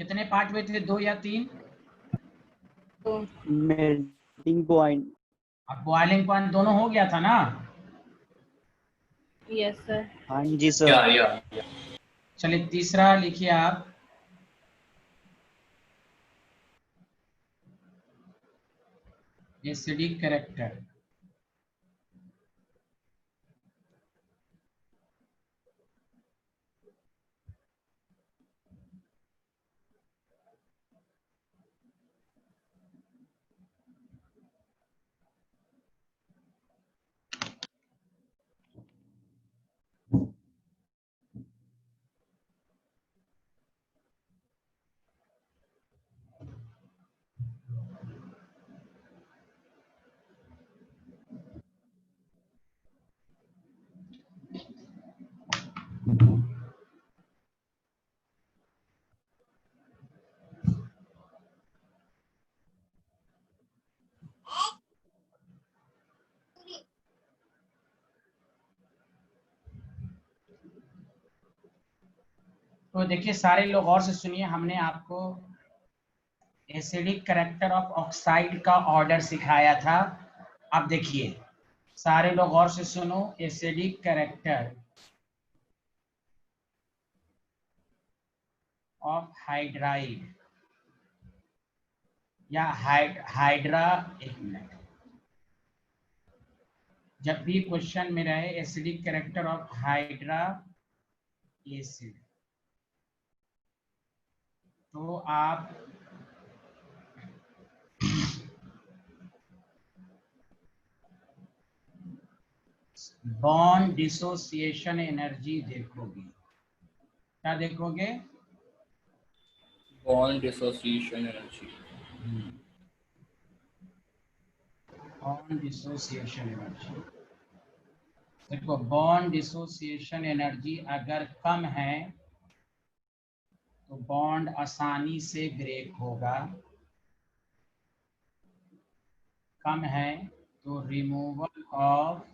कितने पार्ट हुए थे, 2 या 3? Melting point. अब बॉइलिंग पॉइंट दोनों हो गया था ना? Yes sir. हाँ जी सर। चलिए तीसरा लिखिए आप। Acidic character. तो देखिए सारे लोग गौर से सुनिए, हमने आपको एसिडिक कैरेक्टर ऑफ ऑक्साइड का ऑर्डर सिखाया था। अब देखिए सारे लोग गौर से सुनो, एसिडिक कैरेक्टर ऑफ हाइड्राइड या हाइड्रा, एक मिनट, जब भी क्वेश्चन में रहे acidic character of hydra acid, तो आप बॉन्ड डिसोसिएशन एनर्जी देखोगे। क्या देखोगे? Bond dissociation energy. Bond dissociation energy. देखो बॉन्ड डिसोसिएशन एनर्जी अगर कम है तो बॉन्ड आसानी से ब्रेक होगा, कम है तो removal of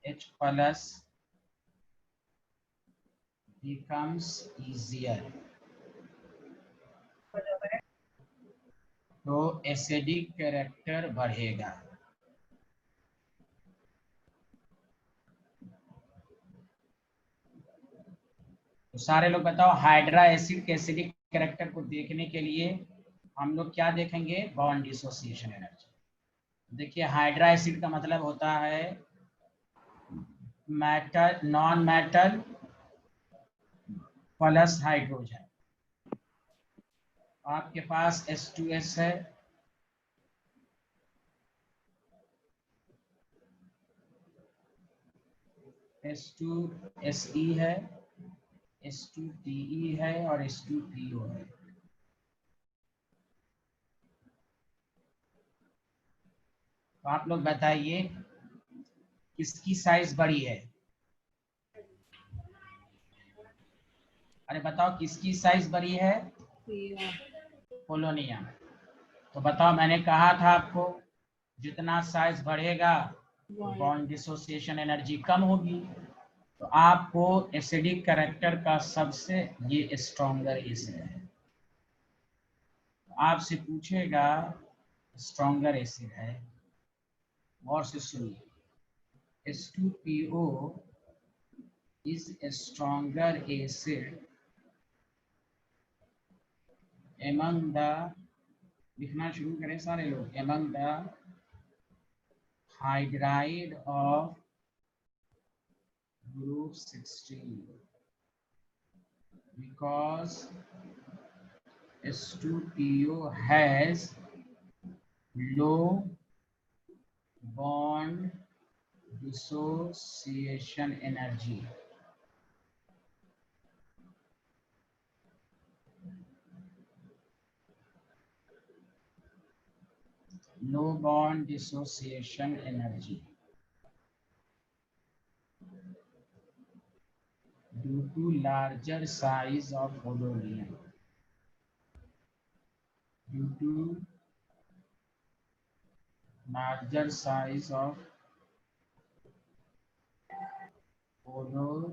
H plus becomes easier, तो एसिडिक कैरेक्टर बढ़ेगा। तो सारे लोग बताओ, हाइड्रा एसिड के एसिडिक कैरेक्टर को देखने के लिए हम लोग क्या देखेंगे? Bond dissociation energy. देखिए हाइड्रा एसिड का मतलब होता है metal, non metal plus hydrogen. आपके पास H2S है, H2Se है, H2Te है और H2PO है। तो आप लोग बताइए किसकी साइज बड़ी है? अरे बताओ किसकी साइज बड़ी है? पोलोनियम। तो बताओ, मैंने कहा था आपको जितना साइज बढ़ेगा बॉन्ड डिसोसिएशन एनर्जी कम होगी। तो आपको एसिडिक कैरेक्टर का सबसे ये स्ट्रॉन्गर एसिड है, आपसे पूछेगा स्ट्रॉन्गर एसिड है, और से सुनिए, H2PO is a stronger acid among the, लिखना शुरू करें सारे लोग, among the hydride of group 16 because H2PO has low bond dissociation energy. Low bond dissociation energy due to larger size of polonium. Due to larger size of polonium.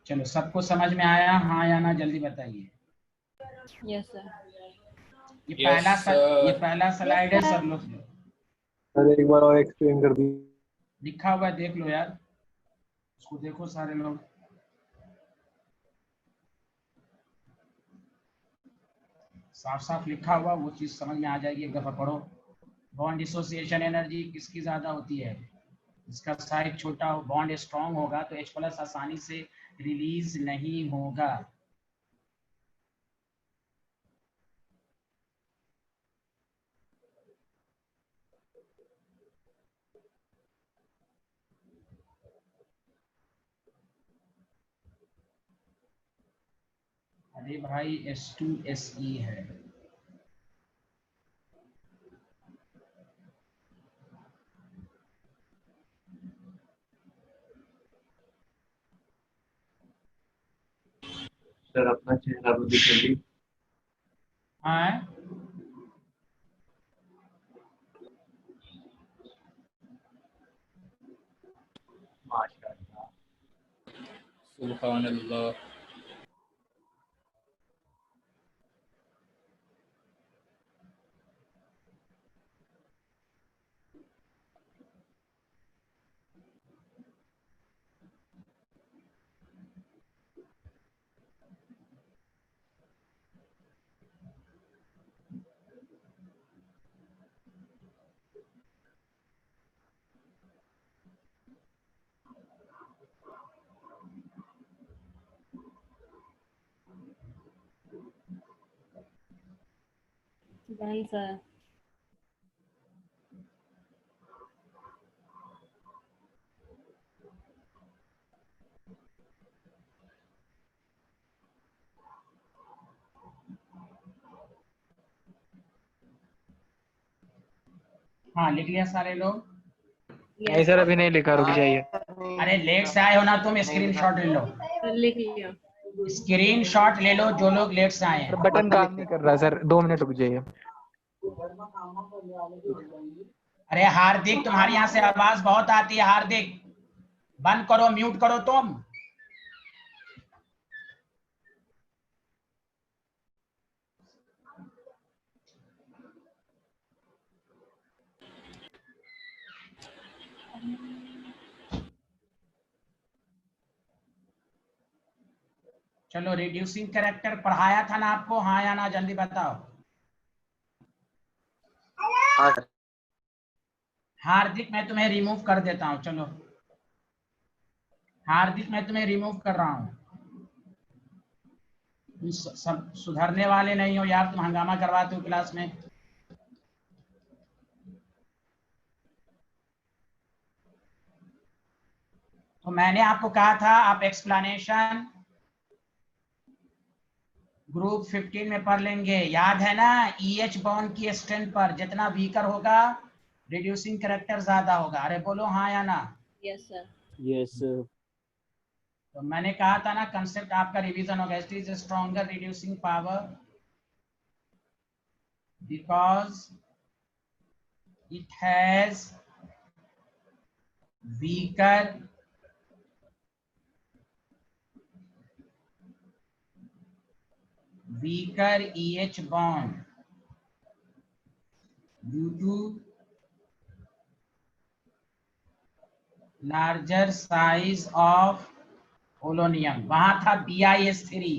चलो, सबको समझ में आया? हाँ या ना जल्दी बताइए। Yes sir. ये Yes, sir. पहला स्लाइड है, सब लोग सर एक बार और एक्सप्लेन कर दी। लिखा हुआ है, देख लो यार, उसको देखो सारे लोग। साफ साफ लिखा हुआ, वो चीज समझ में आ जाएगी, एक दफा पढ़ो। बॉन्ड डिसोसिएशन एनर्जी किसकी ज्यादा होती है? इसका साइज छोटा हो, बॉन्ड स्ट्रांग होगा तो H+ आसानी से रिलीज नहीं होगा। अरे भाई H2SE है। सर अपना चेहरा भी दिखाइए। हाँ, माशाल्लाह। Subhanallah. Done sir. हाँ, लिख लिया सारे लोग? नहीं सर अभी नहीं लिखा, रुक जाइए। अरे लेट से आए हो ना तुम, स्क्रीनशॉट ले लो, लिख लिया। स्क्रीनशॉट ले लो जो लोग लेट से आए सर हैं। बटन काम नहीं कर रहा सर, 2 मिनट रुक जाइए। अरे हार्दिक, तुम्हारे यहाँ से आवाज बहुत आती है। हार्दिक, बंद करो, म्यूट करो तुम। चलो, रिड्यूसिंग कैरेक्टर पढ़ाया था ना आपको? हाँ या ना जल्दी बताओ। हाँ सर। हार्दिक, मैं तुम्हें रिमूव कर देता हूँ। चलो हार्दिक, मैं तुम्हें रिमूव कर रहा हूँ। तुम सब सुधरने वाले नहीं हो यार, तुम हंगामा करवाते हो क्लास में। तो मैंने आपको कहा था आप एक्सप्लेनेशन ग्रुप 15 में पढ़ लेंगे, याद है ना? EH बॉन्ड की स्ट्रेंथ पर जितना वीकर होगा, रिड्यूसिंग कैरेक्टर ज्यादा होगा। अरे बोलो हाँ या ना? Yes sir. Yes sir. तो मैंने कहा था ना, कंसेप्ट आपका रिवीजन होगा। It is stronger reducing power because it has weaker EH bond due to larger size of polonium। वहां था BiS3।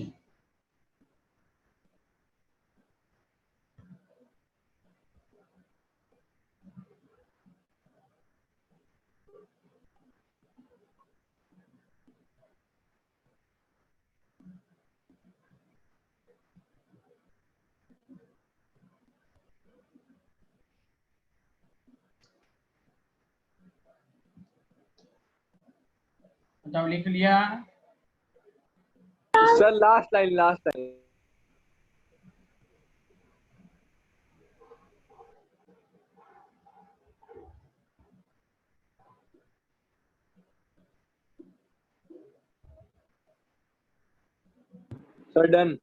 तो लिख लिया? Sir last line. Sir done.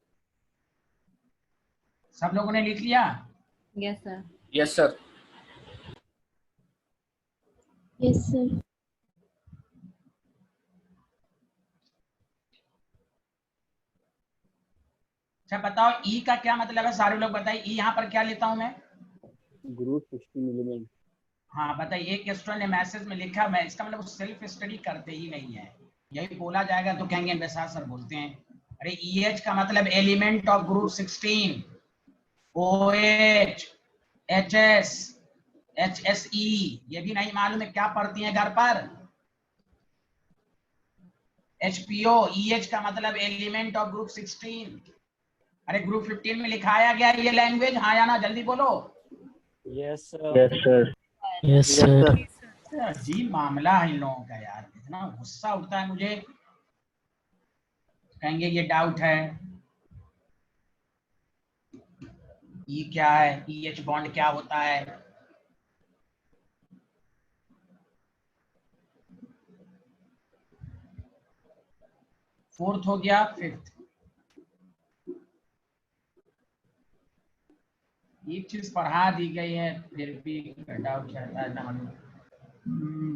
सब लोगों ने लिख लिया? Yes sir. Yes, sir. Yes sir. अच्छा बताओ ई का क्या मतलब है, सारे लोग बताइए ई यहाँ पर क्या लेता हूं मैं। Group 16 element. हाँ बताइए, एक स्टूडेंट ने मैसेज में लिखा, मैं इसका मतलब सेल्फ स्टडी करते ही नहीं है, यही बोला जाएगा तो कहेंगे बेसार सर बोलते हैं। अरे EH का मतलब element of group 16, OH, HS, HSE, ये भी नहीं मालूम है क्या पढ़ती हैं घर पर। HPO, EH का मतलब एलिमेंट ऑफ ग्रुप 16। अरे ग्रुप 15 में लिखाया गया ये लैंग्वेज, हाँ या ना, जल्दी बोलो। Yes sir. Yes sir. अजीब मामला है इन लोगों का यार, इतना गुस्सा उठता है मुझे, कहेंगे ये डाउट है। ई क्या है, EH बॉन्ड क्या होता है। फोर्थ हो गया, फिफ्थ। एक चीज पढ़ा दी गई है फिर भी डाउट रहता है ना।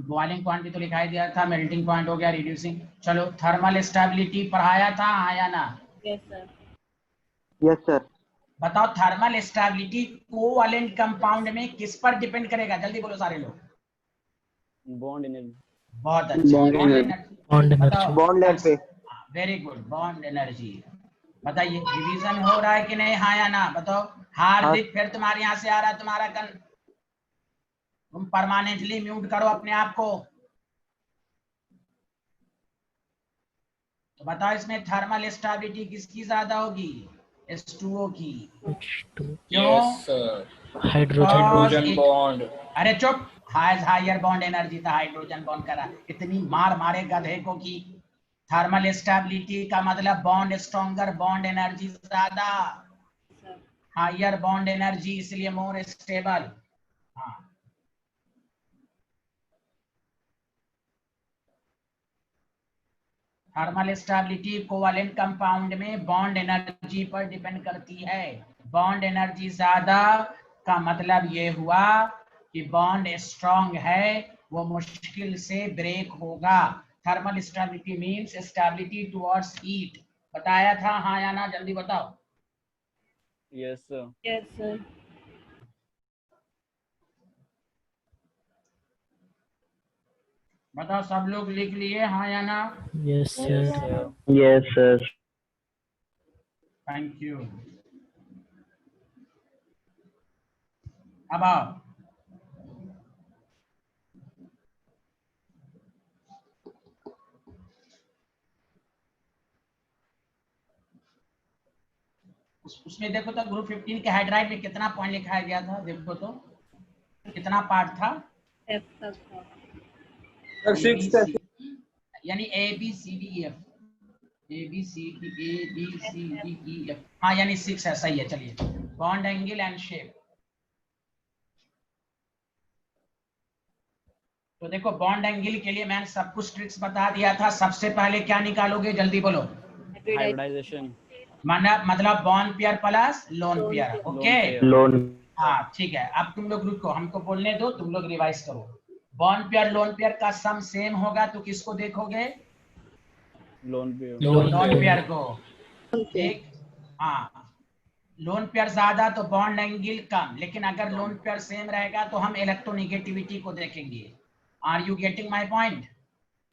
बॉइलिंग पॉइंट भी तो लिखाई दिया था, मेल्टिंग पॉइंट हो गया, रिड्यूसिंग। चलो थर्मल स्टेबिलिटी पढ़ाया था, हाँ या ना। Yes, sir. Yes sir. बताओ थर्मल स्टेबिलिटी कोवैलेंट कंपाउंड में किस पर डिपेंड करेगा, जल्दी बोलो सारे लोग। Bond energy. बहुत अच्छा, Bond bond energy. Energy. Bond बताओ बॉन्ड लेंथ पे। Very good, bond energy. बताइए रिवीजन हो रहा है कि नहीं, हाँ या ना बताओ। हार्दिक फिर तुम्हारे यहाँ से आ रहा है तुम्हारा तुम परमानेंटली म्यूट करो अपने आप को। तो बताओ इसमें थर्मल स्टेबिलिटी किसकी ज्यादा होगी, H2O की। क्यों? Yes, sir. Hydrogen Hydrogen Because bond. अरे चुप, हायर बॉन्ड एनर्जी था, हाइड्रोजन बॉन्ड करा, इतनी मार मारे गधे को की। थर्मल स्टेबिलिटी का मतलब बॉन्ड स्ट्रॉन्गर, बॉन्ड एनर्जी ज्यादा, Sir. हायर बॉन्ड एनर्जी, इसलिए मोर स्टेबल। हाँ थर्मल स्टेबिलिटी कोवैलेंट कंपाउंड में बॉन्ड एनर्जी पर डिपेंड करती है। बॉन्ड एनर्जी ज्यादा का मतलब ये हुआ कि बॉन्ड स्ट्रांग है, वो मुश्किल से ब्रेक होगा। Thermal stability means stability towards heat. बताया था हाँ या ना, जल्दी बताओ। Yes sir. Yes, sir. बताओ सब लोग लिख लिए हाँ या ना। Yes yes sir. Sir. Yes, sir. Thank you. अब आओ, उसमें देखो तो ग्रुप 15 के हाइड्राइड में कितना पॉइंट लिखाया गया था, देखो तो कितना पार्ट था। F तक था. Sir, six. Sir. यानी ABCDEF, ABCDEF, हाँ यानी 6 है, सही है। चलिए बॉन्ड एंगल एंड शेप। तो देखो बॉन्ड एंगल के लिए मैंने सब कुछ ट्रिक्स बता दिया था। सबसे पहले क्या निकालोगे, जल्दी बोलो। Hybridization. हाइब्रिडाइजेशन। मतलब bond pair plus lone pair, okay. Loan. हाँ ठीक है, अब तुम लोग रुको, हमको बोलने दो, तुम लोग रिवाइज करो। बॉन्ड पेयर लोन पेयर का सम सेम होगा तो किसको देखोगे, लोन पे। लोन पेयर को। ठीक, हाँ लोन पेयर ज्यादा तो बॉन्ड एंगल कम, लेकिन अगर लोन पेयर सेम रहेगा तो हम इलेक्ट्रोनेगेटिविटी को देखेंगे। Are you getting my point.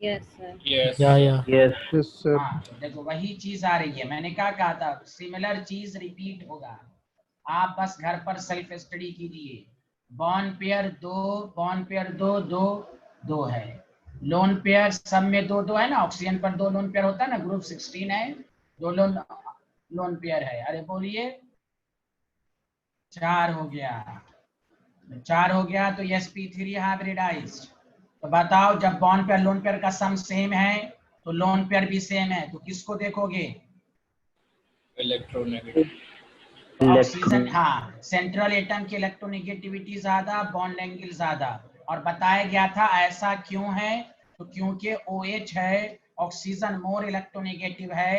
Yes, sir. Yes. या Yes, sir. हाँ तो देखो वही चीज आ रही है, मैंने क्या कहा था, सिमिलर चीज रिपीट होगा। आप बस घर पर सेल्फ स्टडी कीजिए। बॉन्ड पेयर दो दो दो है, लोन पेयर सब में दो दो है ना, ऑक्सीजन पर दो लोन पेयर होता है ना, ग्रुप 16 है, दो लोन पेयर है। अरे बोलिए, 4 हो गया, 4 हो गया तो sp3 हाइब्रिडाइज्ड। तो बताओ जब बॉन्ड पेयर लोन पेयर का सम सेम है तो लोन पेयर भी सेम है, तो किसको देखोगे, Electronegative. ऑक्सीजन। हाँ सेंट्रल एटम की इलेक्ट्रोनेगेटिविटी ज्यादा, बॉन्ड एंगल ज्यादा। और बताया गया था ऐसा क्यों है, तो क्योंकि OH है, ऑक्सीजन मोर इलेक्ट्रोनेगेटिव है,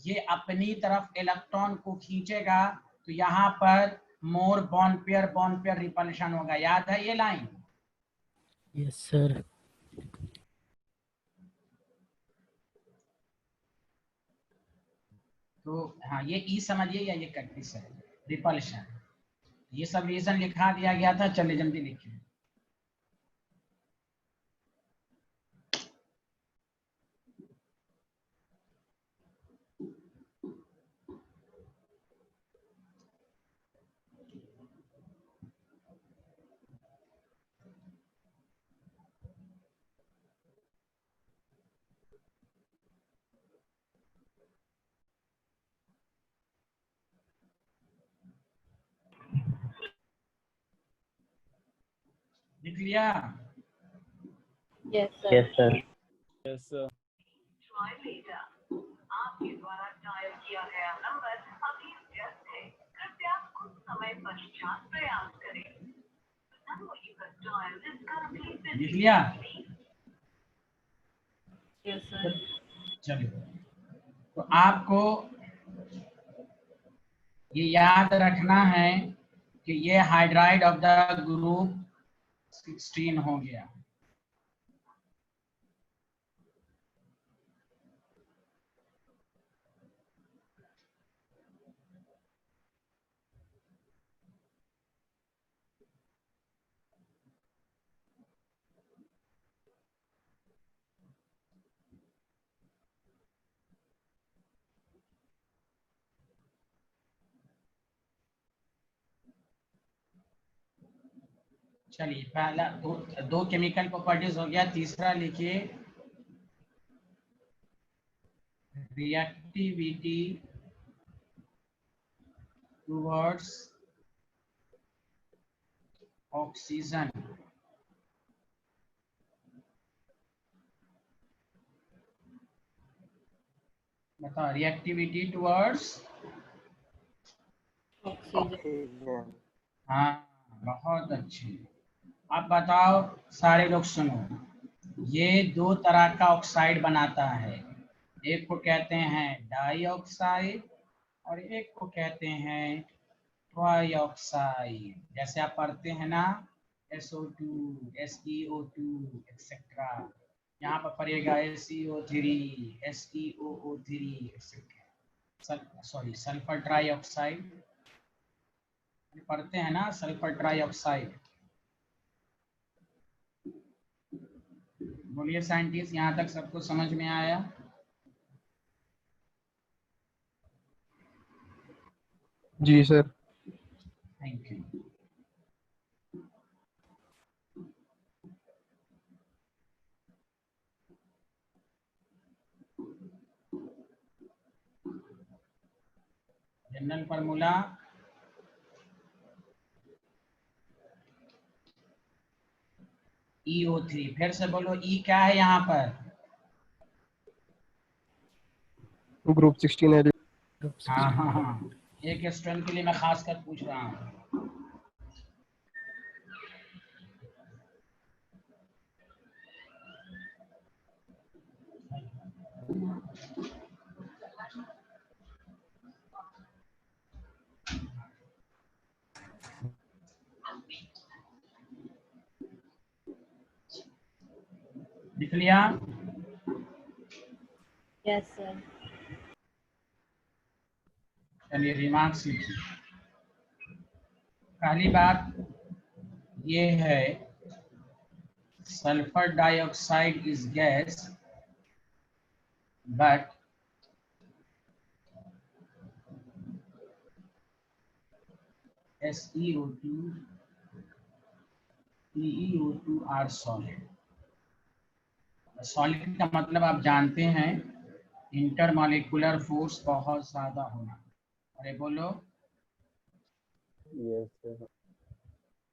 ये अपनी तरफ इलेक्ट्रॉन को खींचेगा, तो यहाँ पर मोर बॉन्ड पेयर रिपल्शन होगा। याद है ये लाइन। Yes sir. तो तो हाँ, ये ई समझिए या ये कैक्टिस है, रिपल्शन। ये सब रीजन लिखा दिया गया था, चलिए जल्दी लिखिए। लिख लिया? Yes, sir. Yes, sir. Yes, sir. आपके द्वारा डायल किया गया नंबर अभी व्यस्त है, कृपया कुछ समय पश्चात प्रयास करें। The number you have dialed is currently busy. लिख लिया? Yes, sir. चलिए, तो आपको ये याद रखना है कि ये हाइड्राइड ऑफ द ग्रुप 16 हो गया। चलिए, पहला दो केमिकल प्रॉपर्टीज हो गया। तीसरा लिखिए, रिएक्टिविटी टुवर्ड्स ऑक्सीजन। बताओ, रिएक्टिविटी टुवर्ड्स Oxygen. हाँ, बहुत अच्छी। अब बताओ, सारे लोग सुनो, ये दो तरह का ऑक्साइड बनाता है। एक को कहते हैं डाई ऑक्साइड और एक को कहते हैं ट्राई ऑक्साइड। जैसे आप पढ़ते हैं ना, SO2, SeO2 एक्सेट्रा, यहाँ पर पढ़ेगा SeO3, SeOO3 etcetera. Sorry, sulphur trioxide पढ़ते हैं ना, सल्फर ट्राई ऑक्साइड। बोलिए साइंटिस्ट, यहाँ तक सबको समझ में आया? जी sir. Thank you. General formula EO3। फिर से बोलो, ई क्या है यहाँ पर? ग्रुप 16 है। Group हाँ 16. हाँ हाँ, एक स्टूडेंट के लिए मैं खास कर पूछ रहा हूँ। लिख लिया? Yes, sir. चलिए, रिमार्क्स लिखिए। पहली बात ये है, sulphur dioxide is gas but SeO2, PeO2 are solid. Solid का मतलब आप जानते हैं, इंटरमॉलिक्यूलर फोर्स बहुत ज्यादा होना। अरे बोलो। Yes, sir.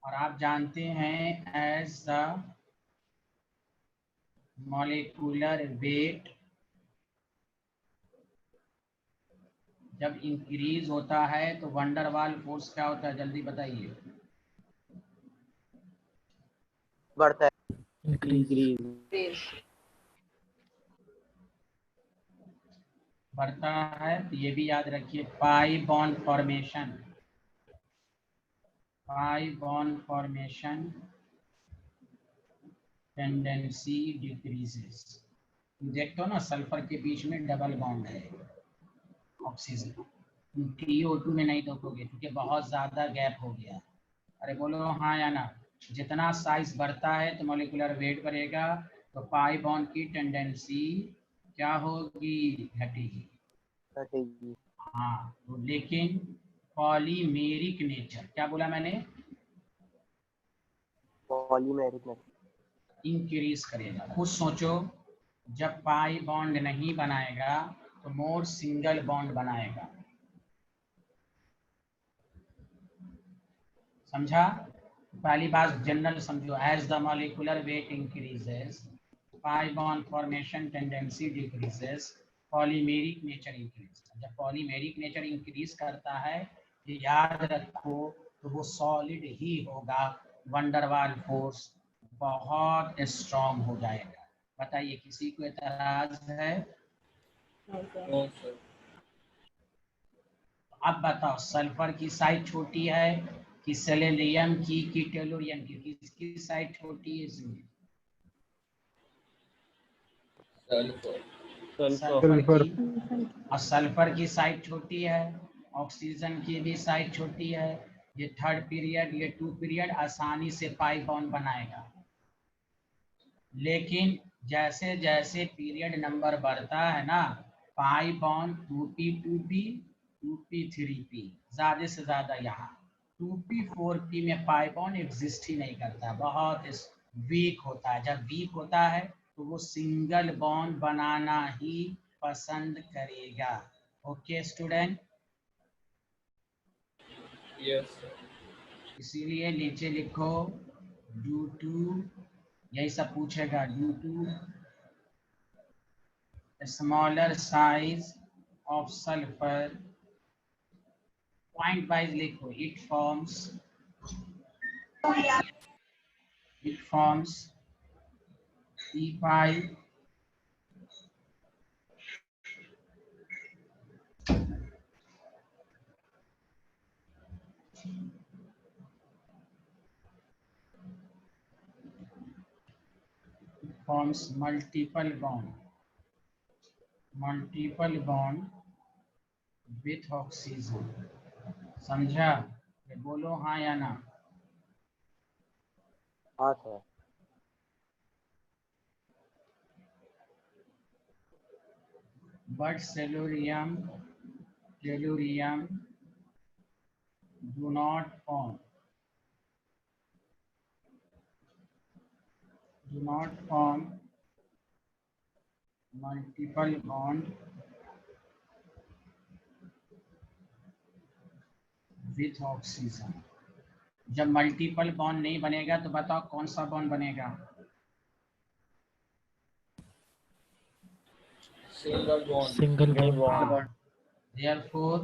और आप जानते हैं, एज द मॉलिक्यूलर वेट जब इंक्रीज होता है तो वंडरवाल फोर्स क्या होता है, जल्दी बताइए। बढ़ता है। Increase. Please. बढ़ता है, तो ये भी याद रखिए, पाई बॉन्ड फॉर्मेशन। पाई बॉन्ड फॉर्मेशन टेंडेंसी डिक्रीजेस। देखते हो ना, सल्फर के बीच में डबल बॉन्ड है ऑक्सीजन। TO2 में नहीं देखोगे क्योंकि बहुत ज़्यादा गैप हो गया। अरे बोलो हाँ या ना। जितना साइज बढ़ता है तो मॉलिक्यूलर वेट बढ़ेगा, तो पाई बॉन्ड की टेंडेंसी क्या होगी? घटेगी। घटेगी। हाँ, तो लेकिन पॉलीमेरिक नेचर, क्या बोला मैंने? पॉलीमेरिक नेचर इंक्रीज करेगा। खुद सोचो, जब पाई बॉन्ड नहीं बनाएगा तो मोर सिंगल बॉन्ड बनाएगा। समझा? पहली बात जनरल समझो, as the molecular weight increases pi bond formation tendency decreases, polymeric nature increase. जब पॉलीमेरिक नेचर इंक्रीज करता है, ये याद रखो, तो वो सॉलिड ही होगा, वंडरवाल फोर्स बहुत स्ट्रॉन्ग हो जाएगा। बताइए, किसी को एतराज है? No, sir. No, sir. अब बताओ, सल्फर की साइज छोटी है कि सेलेनियम की कि टेलुरियम की? किसकी साइज छोटी है इसमें? Sulfur. सल्फर। सल्फर की। और सल्फर की साइज छोटी है, ऑक्सीजन की भी साइज छोटी है। ये थर्ड पीरियड, ये 2 पीरियड आसानी से पाई बॉन्ड बनाएगा। लेकिन जैसे जैसे पीरियड नंबर बढ़ता है ना, pi bond 2p 2p 2p 3p, ज्यादा से ज्यादा यहाँ 2p 4p में पाई बॉन्ड एग्जिस्ट ही नहीं करता, बहुत वीक होता है। जब वीक होता है तो वो सिंगल बॉन्ड बनाना ही पसंद करेगा। Okay student, Yes, sir. इसीलिए नीचे लिखो ड्यू टू, यही सब पूछेगा, due to smaller size of sulfur, point wise लिखो, it forms E5 forms multiple bond with oxygen। समझा? ये बोलो हाँ या ना। हाँ sir. But tellurium do not form multiple bond with oxygen। जब मल्टीपल बॉन्ड नहीं बनेगा तो बताओ कौन सा बॉन्ड बनेगा? Single bond. Single bond. Therefore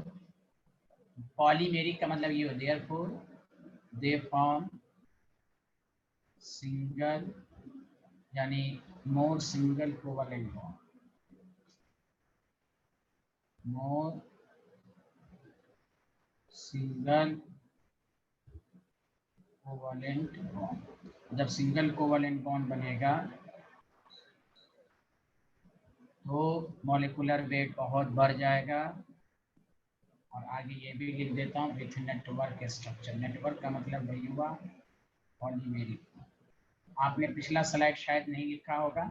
polymeric का मतलब ये हो, therefore they form सिंगल, यानी मोर सिंगल कोवलेंट बॉन्ड, मोर सिंगल कोवलेंट बॉन्ड। जब सिंगल कोवलेंट बॉन्ड बनेगा तो मॉलिक्यूलर वेट बहुत बढ़ जाएगा। और आगे ये भी लिख देता हूँ, विथ नेटवर्क स्ट्रक्चर। नेटवर्क का मतलब वही हुआ पॉलीमेरिक। आपने पिछला स्लाइड शायद नहीं लिखा होगा।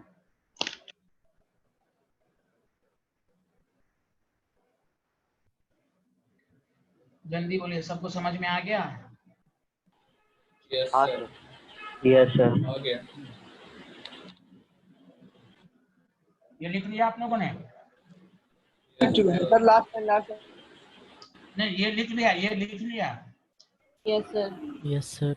जल्दी बोलिए, सबको समझ में आ गया? Yes, हाँ sir. Sir. Yes, sir. Okay. ये लिख लिया आप लोगों ने? Yes, sir. सर लास्ट नहीं, ये लिख लिया। Yes, sir. Yes, sir.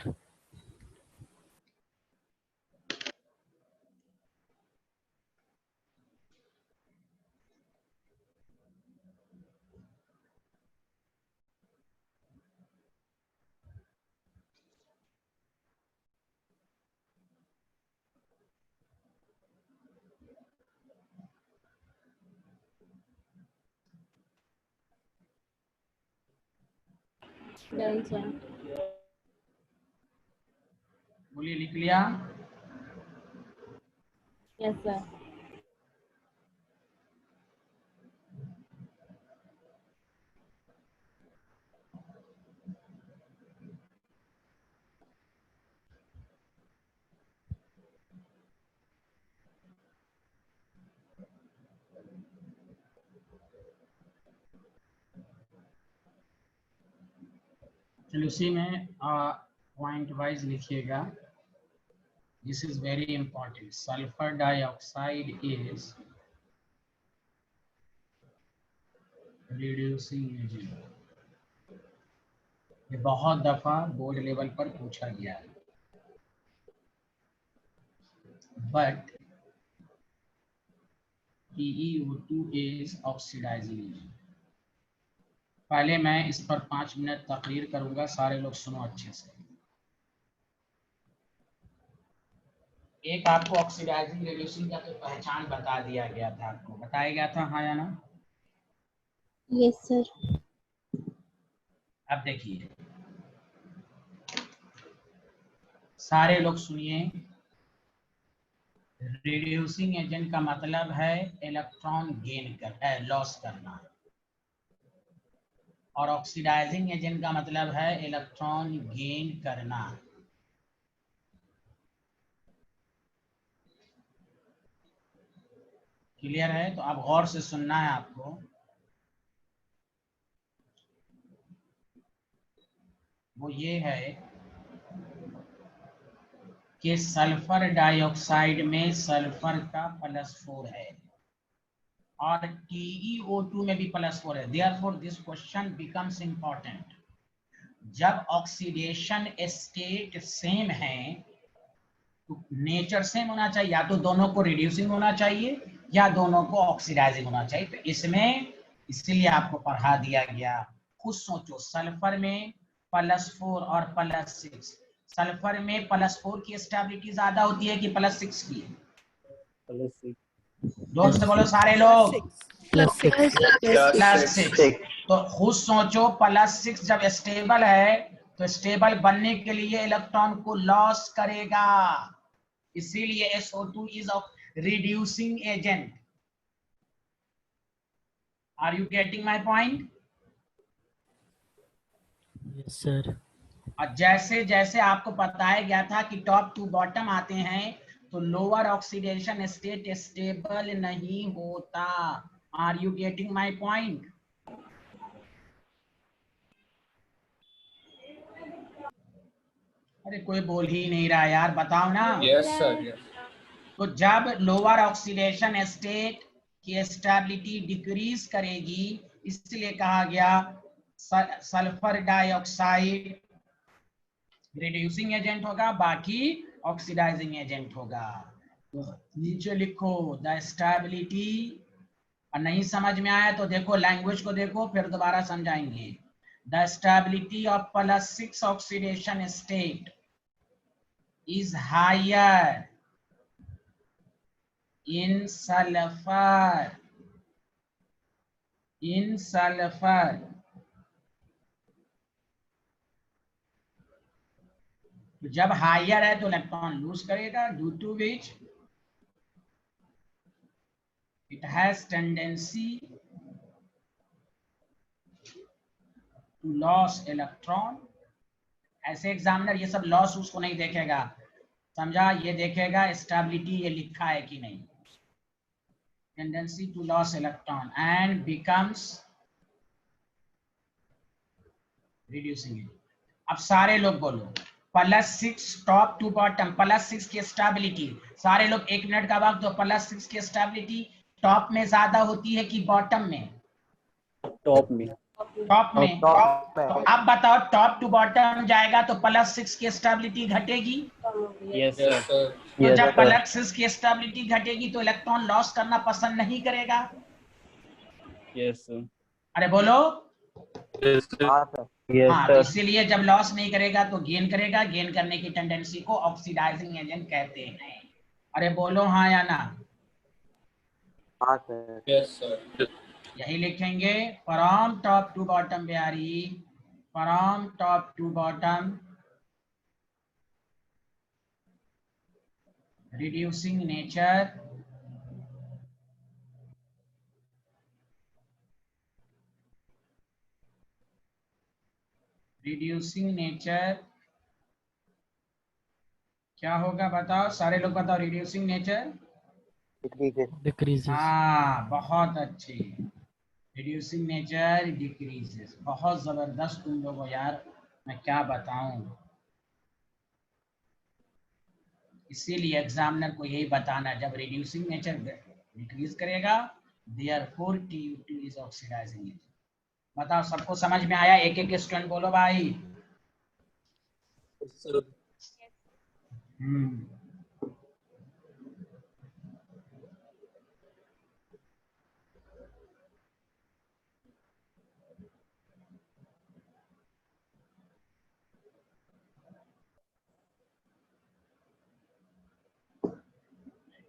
Done, sir. बोलिए, लिख लिया? Yes, sir. चलो उसी में पॉइंट वाइज लिखिएगा. This is very important. Sulphur dioxide is reducing agent. ये बहुत दफा बोर्ड लेवल पर पूछा गया है. But PeO2 is oxidizing agent. पहले मैं इस पर 5 मिनट तकरीर करूंगा, सारे लोग सुनो अच्छे से. एक आपको ऑक्सीडाइजिंग रेडिएशन का तो पहचान बता दिया गया था, आपको बताया गया था, हाँ या ना? Yes, sir. अब देखिए सारे लोग सुनिए. रिड्यूसिंग एजेंट का मतलब है इलेक्ट्रॉन गेन कर लॉस करना, और ऑक्सीडाइजिंग एजेंट का मतलब है इलेक्ट्रॉन गेन करना. क्लियर है? तो अब गौर से सुनना है आपको. वो ये है कि सल्फर डाइऑक्साइड में सल्फर का +4 है और TeO2 में भी +4 है. Therefore this question becomes important. जब ऑक्सीडेशन स्टेट सेम है तो नेचर सेम होना चाहिए, या तो दोनों को रिड्यूसिंग होना चाहिए या दोनों को ऑक्सीडाइजिंग होना चाहिए. तो इसमें इसलिए आपको पढ़ा दिया गया. खुद सोचो, सल्फर में +4 और +6, सल्फर में +4 की स्टेबिलिटी ज्यादा होती है कि +6 की? +6. जोर से बोलो सारे लोग. +6. +6. तो खुद सोचो, +6 जब स्टेबल है तो स्टेबल बनने के लिए इलेक्ट्रॉन को लॉस करेगा, इसीलिए SO2 is reducing agent. Are you getting my point? Yes, sir. और जैसे जैसे आपको बताया गया था कि टॉप टू बॉटम आते हैं तो लोअर ऑक्सीडेशन स्टेट स्टेबल नहीं होता. Are you getting my point? अरे कोई बोल ही नहीं रहा यार, बताओ ना. Yes, sir. Yes. तो जब लोअर ऑक्सीडेशन स्टेट की स्टेबिलिटी डिक्रीज करेगी, इसलिए कहा गया सल्फर डाइऑक्साइड रिड्यूसिंग एजेंट होगा, बाकी ऑक्सीडाइजिंग एजेंट होगा. तो नीचे लिखो द स्टेबिलिटी. और नहीं समझ में आया तो देखो लैंग्वेज को देखो, फिर दोबारा समझाएंगे. The stability of +6 oxidation state is higher in sulfur. तो जब हायर है तो इलेक्ट्रॉन लूज करेगा, due to which it has tendency to loss electron. ऐसे एग्जामिनर ये सब लॉस उसको नहीं देखेगा, समझा? ये देखेगा स्टेबिलिटी ये लिखा है कि नहीं. Tendency to loss electron and becomes reducing. अब सारे लोग बोलो +6 टॉप टू बॉटम, +6 की स्टेबिलिटी. सारे लोग 1 मिनट का वक्त दो. +6 की स्टेबिलिटी टॉप में ज्यादा होती है कि बॉटम में? टॉप में. टॉप में. टॉप में. तो अब बताओ टॉप टू बॉटम जाएगा तो +6 की स्टेबिलिटी घटेगी. Yes, Yes, sir. sir. तो Yes, जब sir. +6 की स्टेबिलिटी घटेगी तो इलेक्ट्रॉन लॉस करना पसंद नहीं करेगा. Yes, sir. अरे बोलो. हाँ सर. Yes, हाँ, तो sir. इसीलिए जब लॉस नहीं करेगा तो गेन करेगा. गेन करने की टेंडेंसी को ऑक्सीडाइजिंग एजेंट कहते हैं. अरे बोलो हाँ या ना. हाँ सर. Yes, sir. यही लिखेंगे from top to bottom Bihari, from top to bottom reducing nature क्या होगा बताओ सारे लोग, बताओ. Reducing nature Decreases. हाँ, बहुत अच्छी. Reducing nature decreases. बहुत जबरदस्त तुम लोग हो यार. मैं क्या बताऊं, इसीलिए एग्जामिनर को यही बताना, जब रिड्यूसिंग नेचर डिक्रीज करेगा therefore TU2 is oxidising agent. बताओ सबको समझ में आया? एक एक स्टूडेंट बोलो भाई। Sir.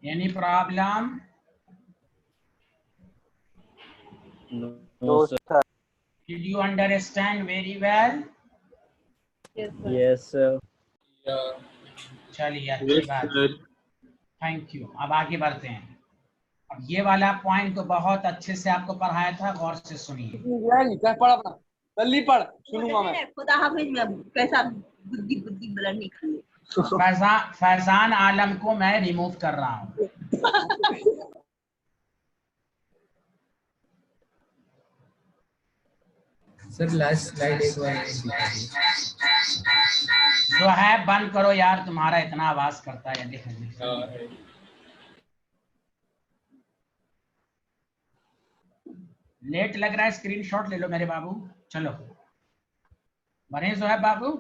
Any problem? No, No, sir. sir. Did you understand very well? Yes, sir. Yeah. चलिए अच्छी बात, थैंक यू। अब आगे बढ़ते हैं। अब ये वाला पॉइंट तो बहुत अच्छे से आपको पढ़ाया था, गौर से सुनिए। पढ़ अपना जल्दी पढ़, सुनूंगा मैं। खुदा हाफिज में कैसा बुद्धि बुद्धि ब्लड निकाले। फैजान आलम को मैं रिमूव कर रहा हूँ। सर लास्ट स्लाइड एक बार जो है बंद करो यार, तुम्हारा इतना आवाज करता है। देख लेट लग रहा है, स्क्रीनशॉट ले लो मेरे बाबू। चलो बने जो है बाबू।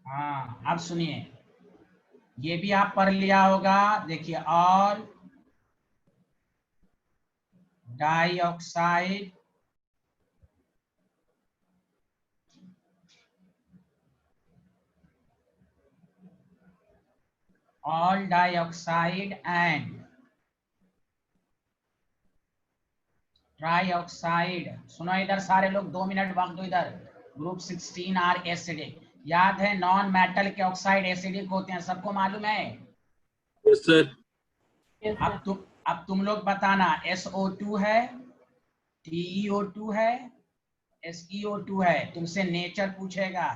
हाँ अब सुनिए, ये भी आप पढ़ लिया होगा। देखिए, ऑल डाइऑक्साइड and ट्राइऑक्साइड। सुनो इधर सारे लोग, 2 मिनट वक्त दो इधर। Group 16 are acidic. याद है नॉन मेटल के ऑक्साइड एसिडिक होते हैं, सबको मालूम है? Yes sir. अब तुम लोग बताना, SO2 है, TeO2 है, SeO2 है। तुमसे नेचर पूछेगा,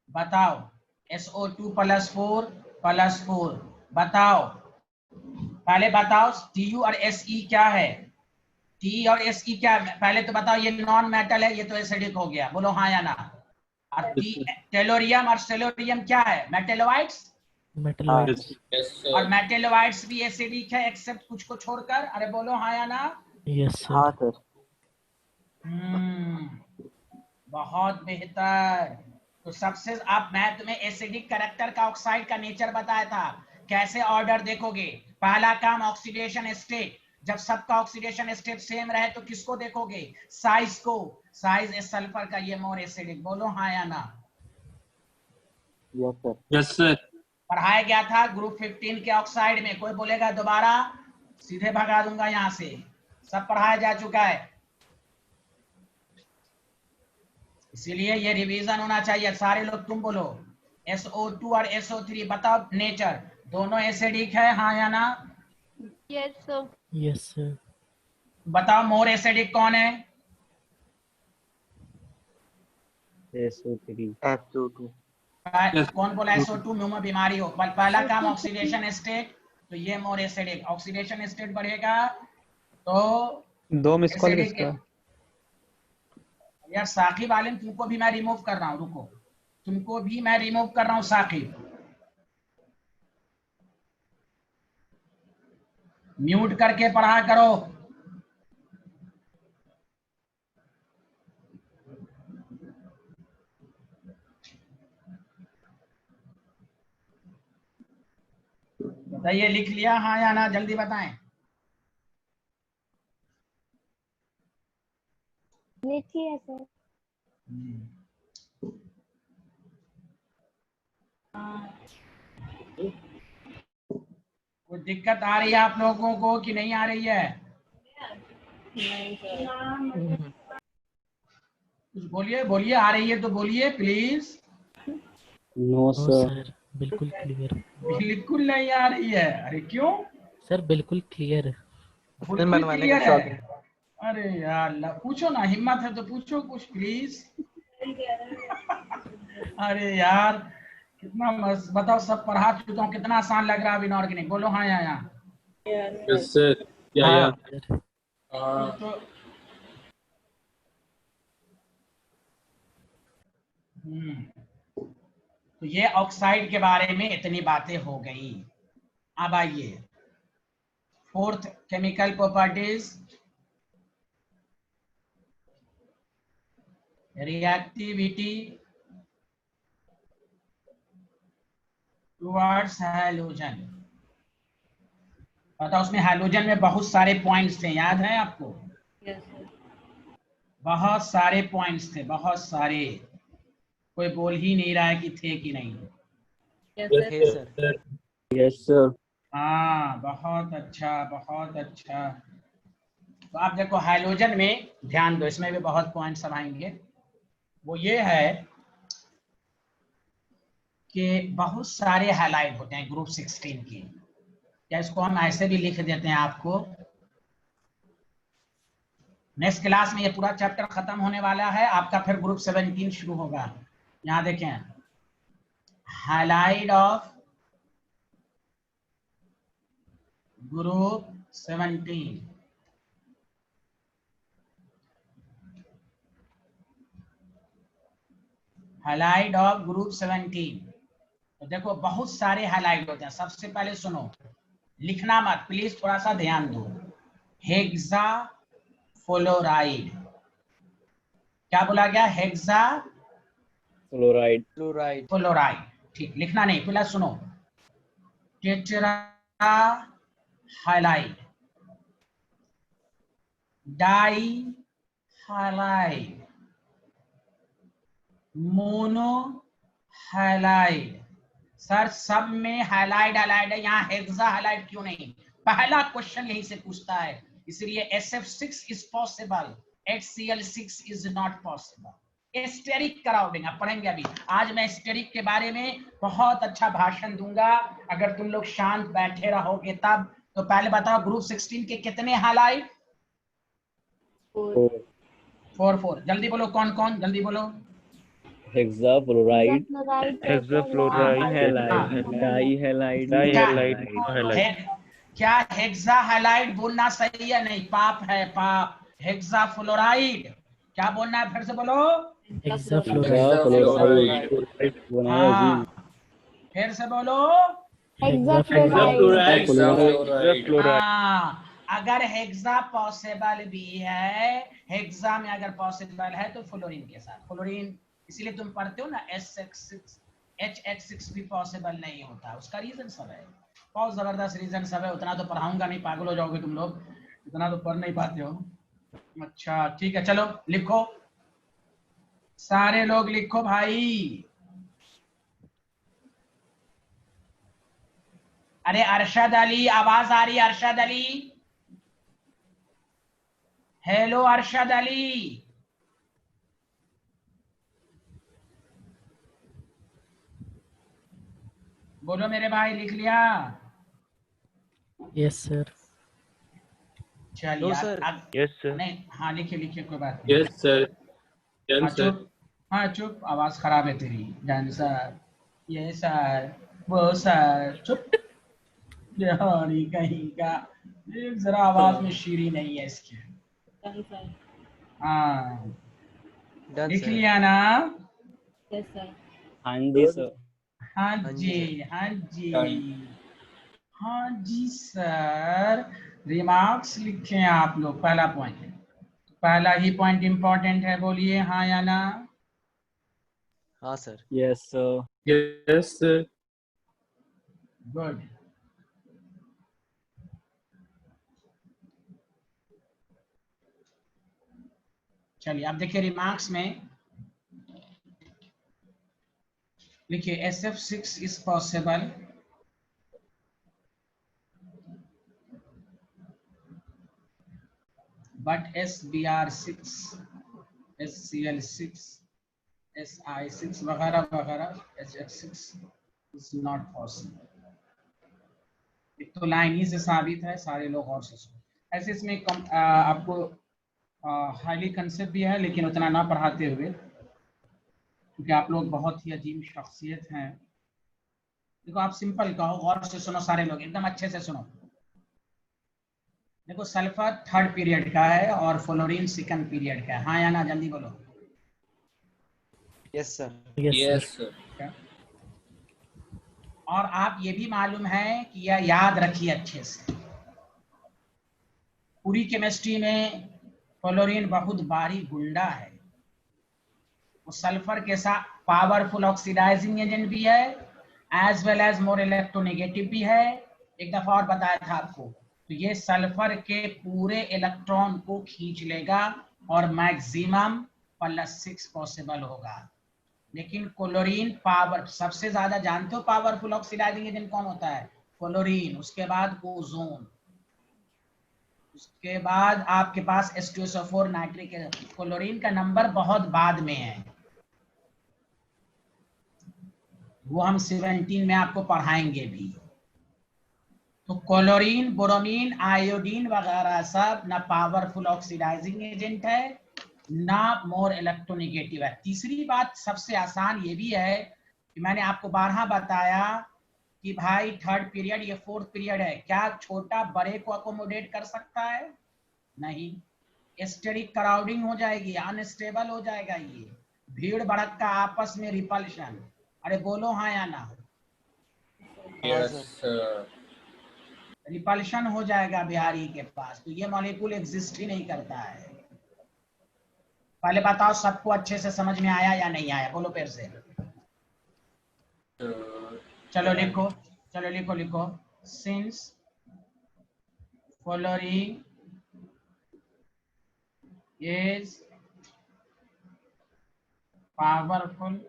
बताओ। SO2 +4 बताओ, पहले बताओ TU और SE क्या है? T और SE क्या है पहले तो बताओ। ये नॉन मेटल है, ये तो एसिडिक हो गया, बोलो हाँ या ना। और टेलोरियम और सेलोरियम क्या है? मेटेलोइड्स। और मेटेलोइड्स भी एसिडिक है एक्सेप्ट कुछ को छोड़कर। अरे बोलो हाँ या ना। Yes sir. हाँ सर। बहुत बेहतर। तो सबसे मैं तुम्हें एसिडिक कैरेक्टर का ऑक्साइड का नेचर बताया था। कैसे ऑर्डर देखोगे? पहला काम ऑक्सीडेशन स्टेट। जब सबका ऑक्सीडेशन स्टेट सेम रहे तो किसको देखोगे? साइज को। साइज सल्फर का, ये मोर एसिडिक। बोलो हाँ या ना। Yes sir. Yes sir. पढ़ाया गया था ग्रुप 15 के ऑक्साइड में। कोई बोलेगा दोबारा, सीधे भगा दूंगा यहां से। सब पढ़ाया जा चुका है, इसीलिए ये रिवीजन होना चाहिए। सारे लोग तुम बोलो, SO2 और SO3 बताओ नेचर। दोनों एसिडिक है, हाँ या ना? Yes sir. Yes sir. बताओ मोर एसिडिक कौन है? SO3। कौन बोला SO2? मुंह में बीमारी हो। पहला काम ऑक्सीडेशन स्टेट, तो ये मोर एसिडिक। ऑक्सीडेशन स्टेट बढ़ेगा तो 2 मिस कॉल इसका। यार साकिब आलिम, तुमको भी मैं रिमूव कर रहा हूँ, रुको। तुमको भी मैं रिमूव कर रहा हूँ साकिब। म्यूट करके पढ़ा करो। बताइए, लिख लिया हाँ या ना? जल्दी बताएं। लिखिए सर। कोई दिक्कत आ रही है आप लोगों को कि नहीं आ रही है? कुछ बोलिए, बोलिए, आ रही है तो बोलिए प्लीज। नो सर, बिल्कुल क्लियर। बिल्कुल नहीं आ रही है? अरे क्यों सर? बिल्कुल क्लियर। क्लियर है। अरे यार पूछो ना, हिम्मत है तो पूछो कुछ प्लीज। अरे यार कितना बताओ, सब पढ़ा चुका हूँ, कितना आसान लग रहा है इनऑर्गेनिक? बोलो हाँ या यहाँ। Yes sir. या हाँ सर। तो तो ये ऑक्साइड के बारे में इतनी बातें हो गई। अब आइए fourth chemical properties, reactivity towards halogen. पता उसमें हैलोजन में बहुत सारे पॉइंट्स थे, याद है आपको? बहुत सारे पॉइंट्स थे, बहुत सारे। कोई बोल ही नहीं रहा है कि थे कि नहीं। Yes sir. Yes sir. हाँ, बहुत अच्छा, बहुत अच्छा। तो आप देखो हाइड्रोजन में ध्यान दो, इसमें भी बहुत पॉइंट्स सब आएंगे। वो ये है कि बहुत सारे हैलाइड होते हैं ग्रुप 16 की, या इसको हम ऐसे भी लिख देते हैं आपको। नेक्स्ट क्लास में ये पूरा चैप्टर खत्म होने वाला है आपका, फिर ग्रुप 17 शुरू होगा। यहाँ देखें, highlight of group 17। Highlight of group 17। तो देखो बहुत सारे हाइलाइट होते हैं। सबसे पहले सुनो, लिखना मत प्लीज, थोड़ा सा ध्यान दो। हेक्सा फ्लोराइड, क्या बोला गया? Hexa fluoride. फ्लोराइड, ठीक, लिखना नहीं, पहले सुनो। Tetra halide, di halide, mono halide. Sir सब में हाइलाइट हाइलाइट है, यहाँ हेक्सा हाइलाइट क्यों नहीं? पहला क्वेश्चन यहीं से पूछता है। इसलिए SF6 is possible, HCl6 is not possible. Steric crowding आप पढ़ेंगे अभी। आज मैं स्टेरिक के बारे में बहुत अच्छा भाषण दूंगा, अगर तुम लोग शांत बैठे रहोगे तब। तो पहले बताओ ग्रुप 16 के कितने हाइलाइट? 4 जल्दी बोलो, कौन कौन, जल्दी बोलो। हेक्सा फ्लोराइड, डाई हैलाइड, क्या हेक्सा हाइलाइट बोलना सही है? नहीं, पाप है, पाप। हेक्सा फ्लोराइड क्या बोलना है? फिर से बोलो। Hexa fluoride. हाँ, फिर से बोलो। हाँ, अगर हेक्सा पॉसिबल भी है, हेक्सा में अगर पॉसिबल है तो फ्लोरीन के साथ। फ्लोरीन इसीलिए तुम पढ़ते हो ना HH6 भी पॉसिबल नहीं होता। उसका रीजन सब है, बहुत जबरदस्त रीजन सब है। उतना तो पढ़ाऊंगा नहीं, पागल हो जाओगे तुम लोग, इतना तो पढ़ नहीं पाते हो। अच्छा ठीक है, चलो लिखो, सारे लोग लिखो भाई। अरे अरशद अली, आवाज आ रही है? अरशद अली, हेलो अरशद अली। बोलो मेरे भाई, लिख लिया? Yes sir. चलिए यस सर। नहीं, हाँ लिखिए लिखिए, कोई बात नहीं। Yes sir. हाँ चुप, हाँ चुप, आवाज खराब है तेरी। जान सर, ये सर, वो सर, चुप। यानी कहीं का, जरा आवाज में शीरी नहीं है इसकी। हाँ लिख लिया ना? हाँ जी सर। हाँ जी, हाँ जी, हाँ जी सर। रिमार्क्स लिखे आप लोग। पहला पॉइंट, पहला ही पॉइंट इंपॉर्टेंट है, बोलिए हाँ या ना? हाँ sir. Yes sir. Yes sir. Good. चलिए अब देखिए रिमार्क्स में लिखिए SF6 is possible but SBr6, HCl6, Si6 वगैरह वगैरह, HH6 इज नॉट पॉसिबल। एक तो लाइन ही से साबित है, सारे लोग और से सुनो। ऐसे इसमें आपको हाईली कंसेप्ट भी है, लेकिन उतना ना पढ़ाते हुए, क्योंकि आप लोग बहुत ही अजीब शख्सियत हैं, देखो आप सिंपल कहो, गौर से सुनो सारे लोग, एकदम अच्छे से सुनो। देखो सल्फर थर्ड पीरियड का है और फ्लोरीन सेकंड पीरियड का है। हाँ या ना, जल्दी बोलो। Yes sir. Yes, sir. और आप ये भी मालूम है कि यह याद रखिए अच्छे से, पूरी केमिस्ट्री में फ्लोरीन बहुत भारी गुंडा है। वो सल्फर के साथ पावरफुल ऑक्सीडाइजिंग एजेंट भी है, as well as more electronegative भी है। एक दफा और बताया था आपको, तो ये सल्फर के पूरे इलेक्ट्रॉन को खींच लेगा और मैक्सिमम +6 पॉसिबल होगा। लेकिन क्लोरीन पावर सबसे ज्यादा, जानते हो पावरफुल ऑक्सीडाइजिंग एजेंट कौन होता है? क्लोरीन, उसके बाद ओजोन, उसके बाद आपके पास H2SO4 नाइट्रिक एसिड। क्लोरीन का नंबर बहुत बाद में है, वो हम 17 में आपको पढ़ाएंगे भी। तो क्लोरीन, बोरोमीन, आयोडीन वगैरह सब ना पावरफुल ऑक्सीडाइजिंग एजेंट है, ना मोर इलेक्ट्रोनेगेटिव है। तीसरी बात सबसे आसान ये भी है कि मैंने आपको 12 बताया कि भाई थर्ड पीरियड, ये फोर्थ पीरियड है, क्या छोटा बड़े को अकोमोडेट कर सकता है? नहीं, स्टेरिक क्राउडिंग हो जाएगी, अनस्टेबल हो जाएगा, ये भीड़ भड़क का आपस में रिपल्शन। अरे बोलो हाँ या ना। Yes, sir. रिपल्शन हो जाएगा बिहारी के पास, तो ये मॉलिक्यूल एग्जिस्ट ही नहीं करता है। पहले बताओ सबको अच्छे से समझ में आया या नहीं आया? बोलो फिर से। चलो लिखो, चलो लिखो लिखो। सिंस फ्लोरीन इज पावरफुल,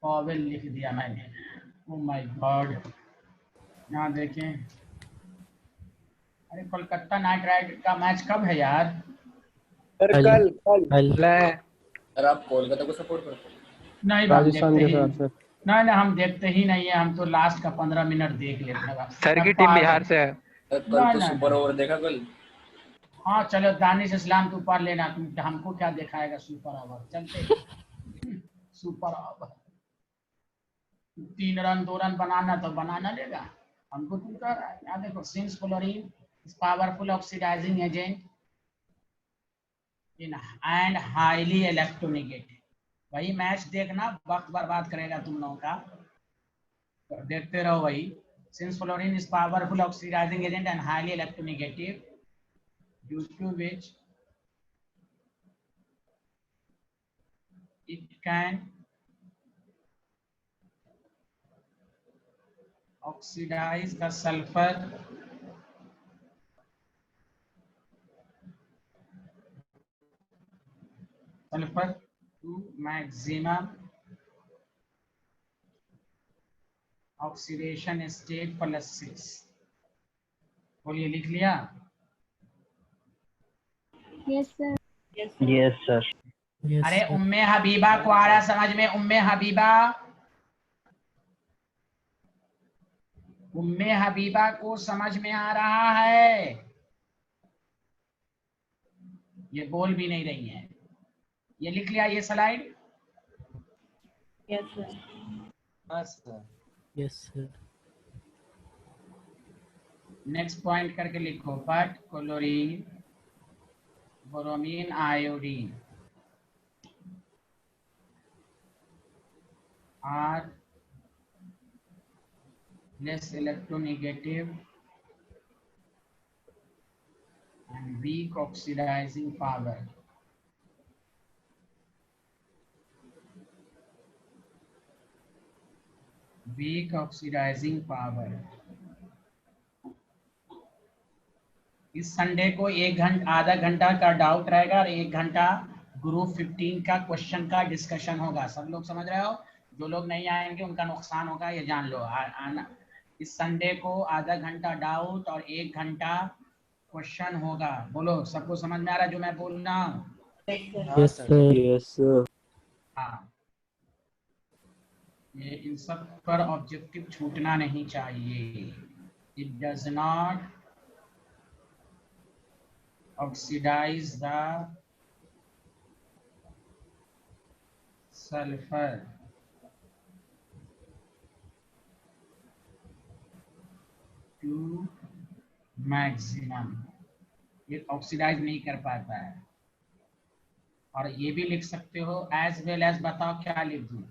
पावेल लिख दिया मैंने, ओ माय गॉड। यहाँ देखें, अरे कोलकाता नाइट राइडर का मैच कब है यार? कल सर आप कोलकाता को सपोर्ट करते हैं? नहीं, राजस्थान के साथ सर। नहीं नहीं, हम देखते ही नहीं है, हम तो लास्ट का 15 मिनट देख लेते हैं। सर की टीम बिहार से है। सर कल तो सुपर ओवर देखा कल? हाँ चलो, दानिश इस्लाम के ऊपर लेना, तुम हमको क्या दिखाएगा सुपर ओवर, चलते सुपर ओवर 3 रन 2 रन बनाना तो बनाना लेगा, हमको तुम कह रहा है। यहाँ देखो, since fluorine is powerful oxidising agent in and highly electronegative. वही मैच देखना, वक्त बर्बाद करेगा तुम लोगों का, देखते रहो वही। Since fluorine is powerful oxidising agent and highly electronegative, due to which it can oxidize the sulfur to maximum oxidation state +6। बोलिए, लिख लिया? Yes, sir. Yes, sir. अरे उम्मे हबीबा को आ रहा समझ में? उम्मे हबीबा, उम्मे हबीबा को समझ में आ रहा है? ये बोल भी नहीं रही है। ये लिख लिया ये स्लाइड? Yes, sir. हाँ sir. Yes, sir. Next point करके लिखो, but chlorine, bromine, iodine are less electronegative and weak oxidizing power. Weak oxidizing power. इस संडे को 1 घंटा, आधा घंटा का डाउट रहेगा और 1 घंटा ग्रुप 15 का क्वेश्चन का डिस्कशन होगा। सब लोग समझ रहे हो? जो लोग नहीं आएंगे उनका नुकसान होगा, ये जान लो। आना इस संडे को आधा घंटा डाउट और 1 घंटा क्वेश्चन होगा। बोलो, सबको समझ में आ रहा है जो मैं बोल रहा हूँ? Yes, sir. Yes, sir. हाँ, ये इन सब पर ऑब्जेक्टिव छूटना नहीं चाहिए। It does not oxidize the sulfur to maximum, ये ऑक्सीडाइज नहीं कर पाता है। और ये भी लिख सकते हो एज वेल एज, बताओ क्या लिख दूं,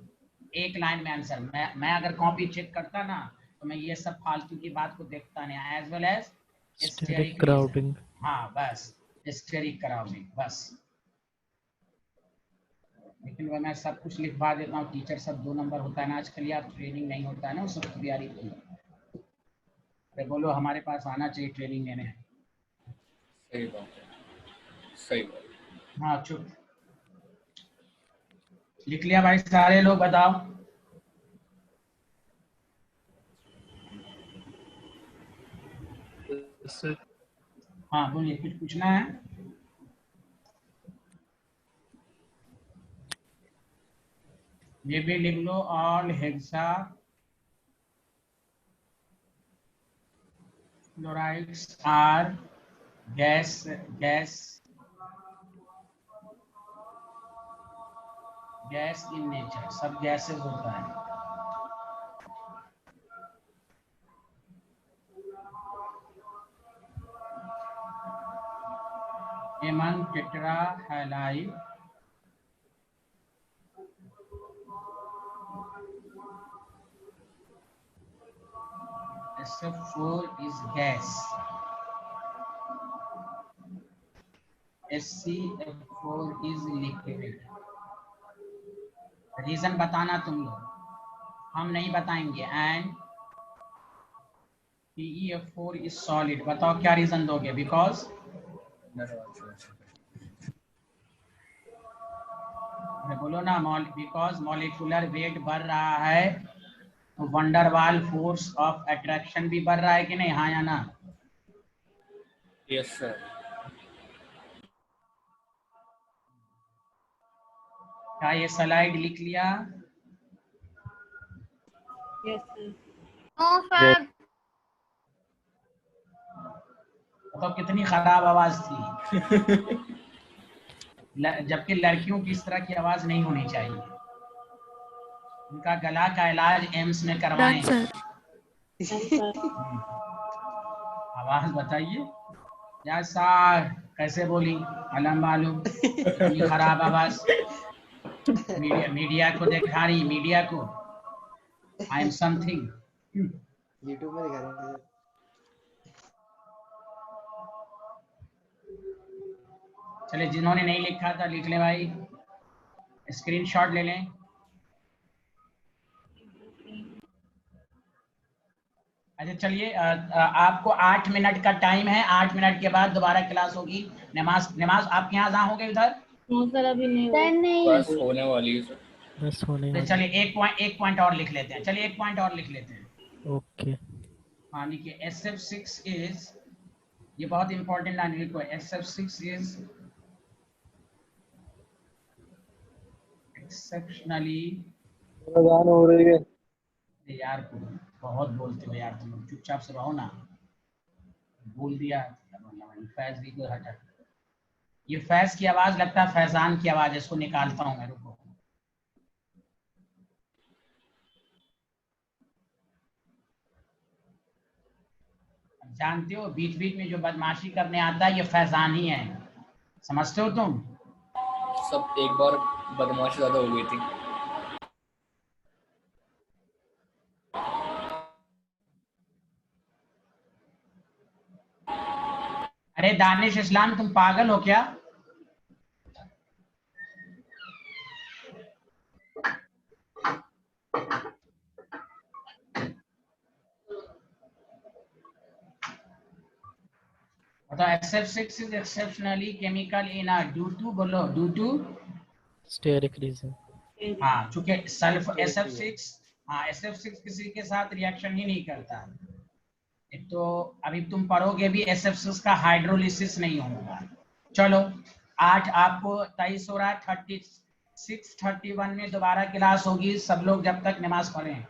एक लाइन में आंसर। मैं अगर कॉपी चेक करता ना तो मैं ये सब फालतू की बात को देखता नहीं। As well as Steric crowding. हाँ बस, स्टेरिक क्राउडिंग बस। लेकिन वह मैं सब कुछ लिखवा देता हूँ, टीचर सब 2 नंबर होता है ना आजकल यार, ट्रेनिंग नहीं होता है ना, सब तैयारी की। अरे बोलो हमारे पास आना चाहिए ट्रेनिंग लेने। सही बात है, सही बात। हाँ चुप। लिख लिया भाई सारे लोग, बताओ। हाँ बोलिए, कुछ पूछना है? ये भी लिख लो, all hexafluorides are gas in nature, सब गैसेस होता है। एमन tetrahalide SF4 is gas, SCF4 is liquid। Reason बताना तुम लोग, हम नहीं बताएंगे। एंड PeF4 is solid, बताओ क्या रीजन दोगे? बिकॉज बोलो ना, बिकॉज मॉलिक्यूलर वेट बढ़ रहा है तो वंडरवाल फोर्स ऑफ अट्रैक्शन भी बढ़ रहा है कि नहीं, हाँ या ना? Yes sir. क्या ये स्लाइड लिख लिया? Yes sir. तो कितनी खराब आवाज थी। जबकि लड़कियों की इस तरह की आवाज नहीं होनी चाहिए। उनका गला का इलाज एम्स में करवाएं। आवाज बताइए या सार कैसे बोली, अलम मालूम, इतनी खराब आवाज। मीडिया को दिखा रही, मीडिया को आई एम समथिंग। यूट्यूब में दिखा रहे हैं। चले, जिन्होंने नहीं लिखा था लिख ले भाई, स्क्रीनशॉट ले लें। अच्छा चलिए, आपको 8 मिनट का टाइम है, 8 मिनट के बाद दोबारा क्लास होगी। नमाज आपके यहाँ अज़ान हो गए उधर? सर अभी नहीं। बस होने वाली है सर। बस होने तो वाली। चलिए एक पॉइंट और लिख लेते हैं। चलिए एक पॉइंट और लिख लेते हैं। ओके। हाँ लिखिए, SF6 इज, ये बहुत इंपॉर्टेंट लाइन लिखो, SF6 इज एक्सेप्शनली। अजान हो रही है। यार बहुत बोलते हो यार तुम लोग, चुपचाप से रहो ना। बोल दिया फैज भी को हटा। ये फैज की आवाज लगता है फैजान की आवाज है, इसको निकालता हूँ मैं, रुको। जानते हो बीच बीच में जो बदमाशी करने आता है ये फैजान ही है, समझते हो तुम? सब एक बार बदमाशी ज्यादा हो गई थी। अरे दानिश इस्लाम, तुम पागल हो क्या? तो SF6 is exceptionally chemical in a due to, बोलो due to, Steric reason. हाँ चूंकि सल्फ SF6, हाँ SF6 किसी के साथ रिएक्शन ही नहीं करता। एक तो अभी तुम पढ़ोगे भी, SF6 का हाइड्रोलिसिस नहीं होगा। चलो 8 आपको 23 हो रहा है, 36 31 में दोबारा क्लास होगी। सब लोग जब तक नमाज पढ़ें।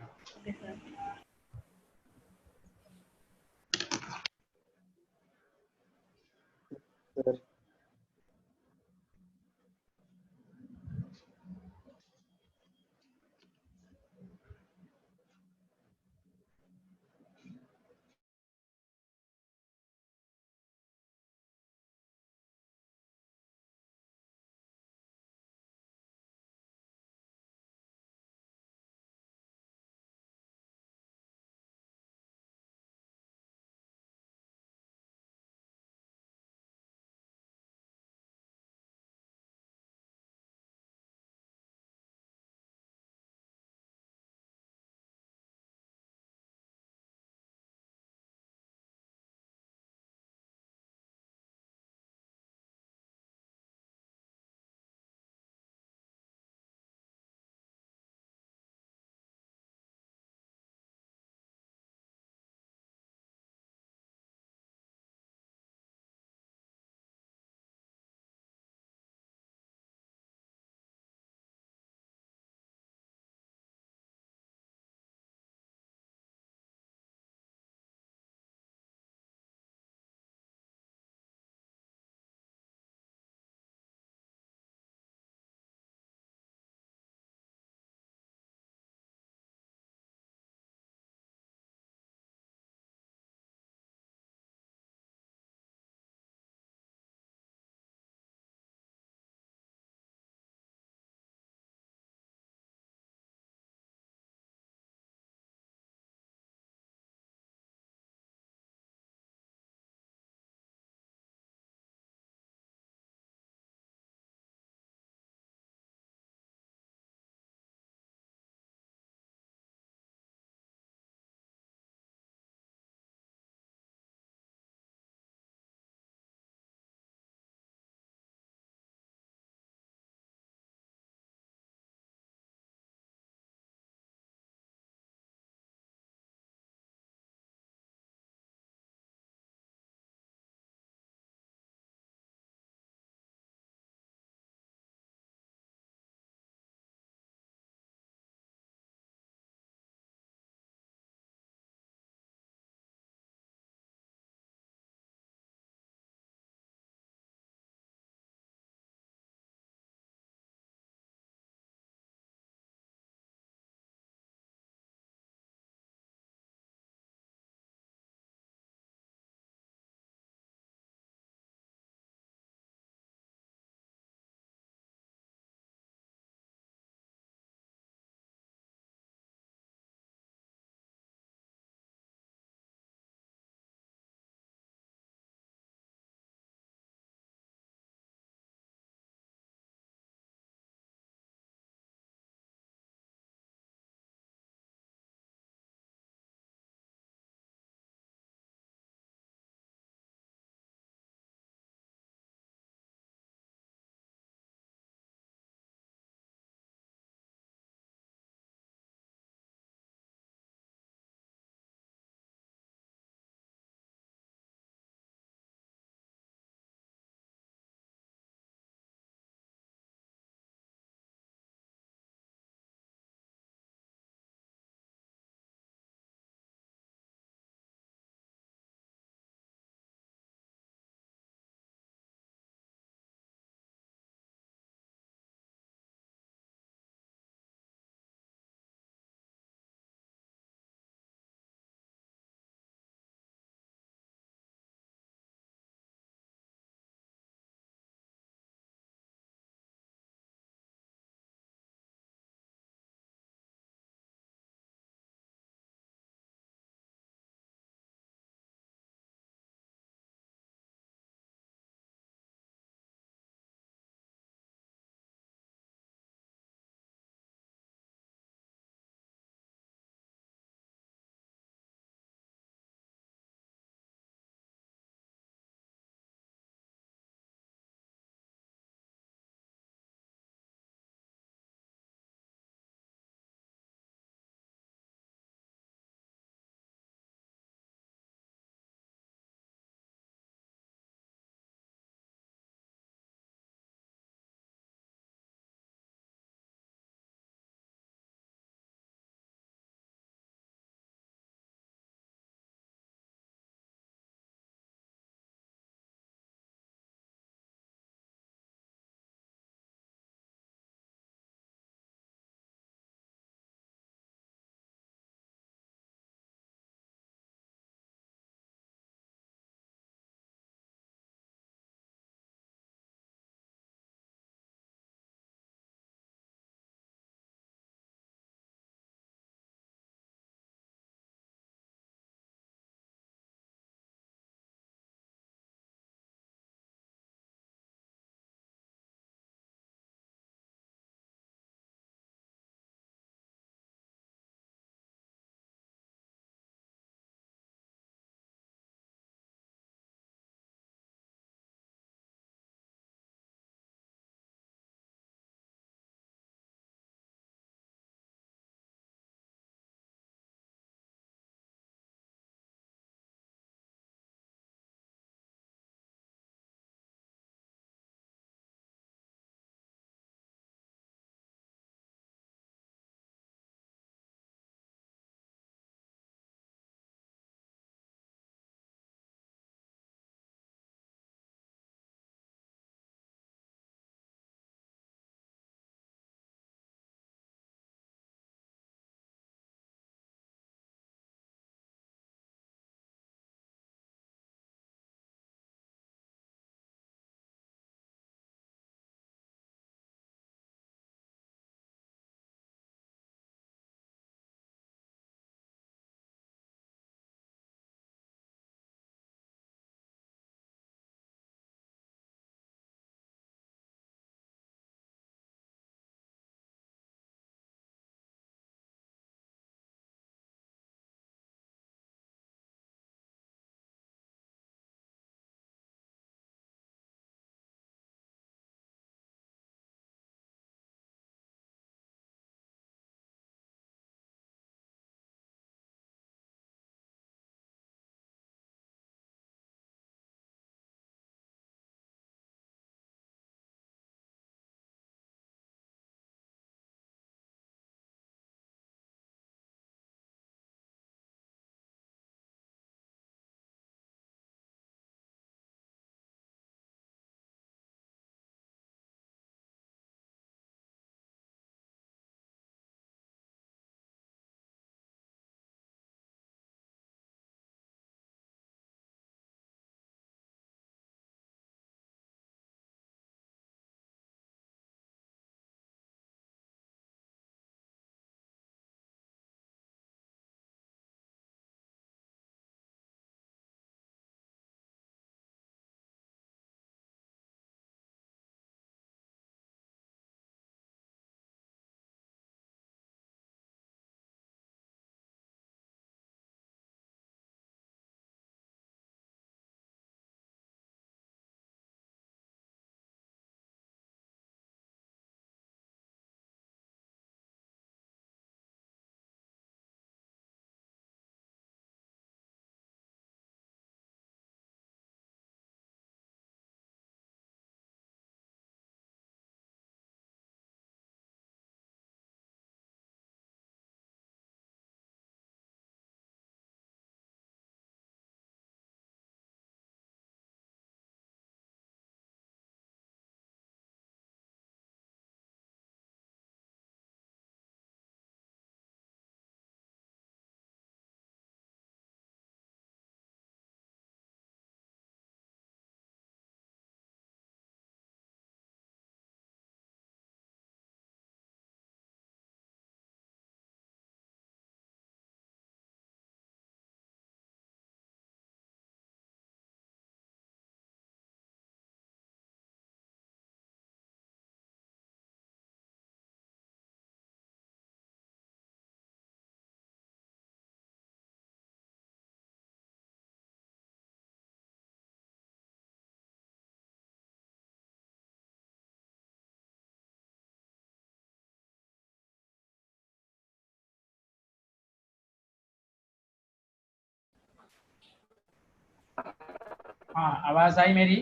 हाँ, आवाज आई मेरी?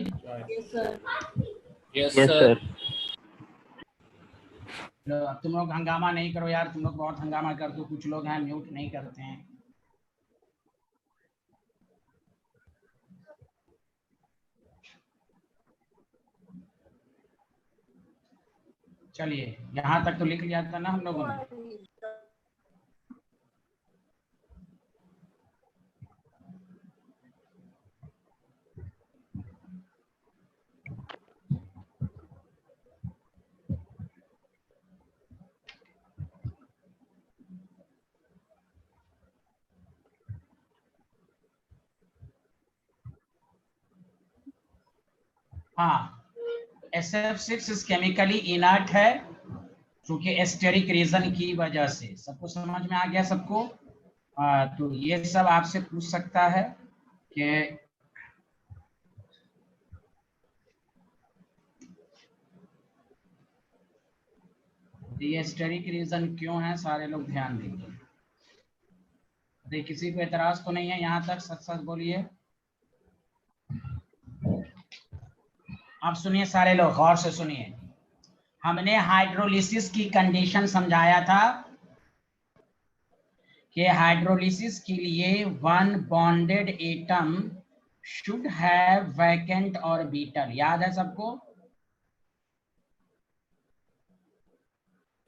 Yes Yes, sir. sir. तुम लोग हंगामा नहीं करो यार, तुम लोग बहुत हंगामा करते हो, कुछ लोग हैं म्यूट नहीं करते हैं। चलिए, यहाँ तक तो लिख लिया था ना हम लोगों ने। हाँ, SF6 केमिकली इनर्ट है क्योंकि एस्टेरिक रीजन की वजह से। सबको समझ में आ गया सबको? तो ये सब आपसे पूछ सकता है कि ये एस्टेरिक रीजन क्यों है, सारे लोग ध्यान दीजिए। देखिए, किसी को एतराज तो नहीं है यहाँ तक? सच सच बोलिए। अब सुनिए सारे लोग, गौर से सुनिए। हमने हाइड्रोलिसिस की कंडीशन समझाया था कि हाइड्रोलिसिस के लिए one bonded atom should have vacant orbital. याद है सबको?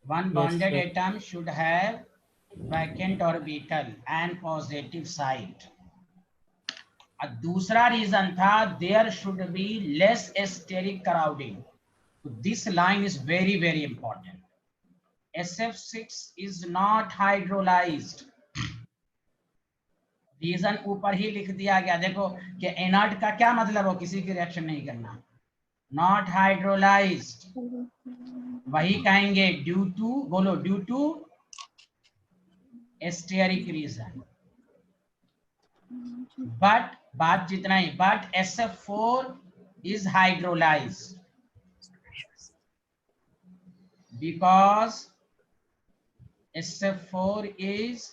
One bonded sir. Atom should have vacant orbital and positive side. और दूसरा रीजन था there should be less steric crowding. This line is very very important. SF6 is not hydrolyzed। Reason ऊपर ही लिख दिया गया, देखो कि इनर्ट का क्या मतलब हो, किसी की रिएक्शन नहीं करना। नॉट हाइड्रोलाइज्ड, वही कहेंगे ड्यू टू, बोलो due to steric reason. But बात जितना ही, but SF4 is hydrolyzed because SF4 is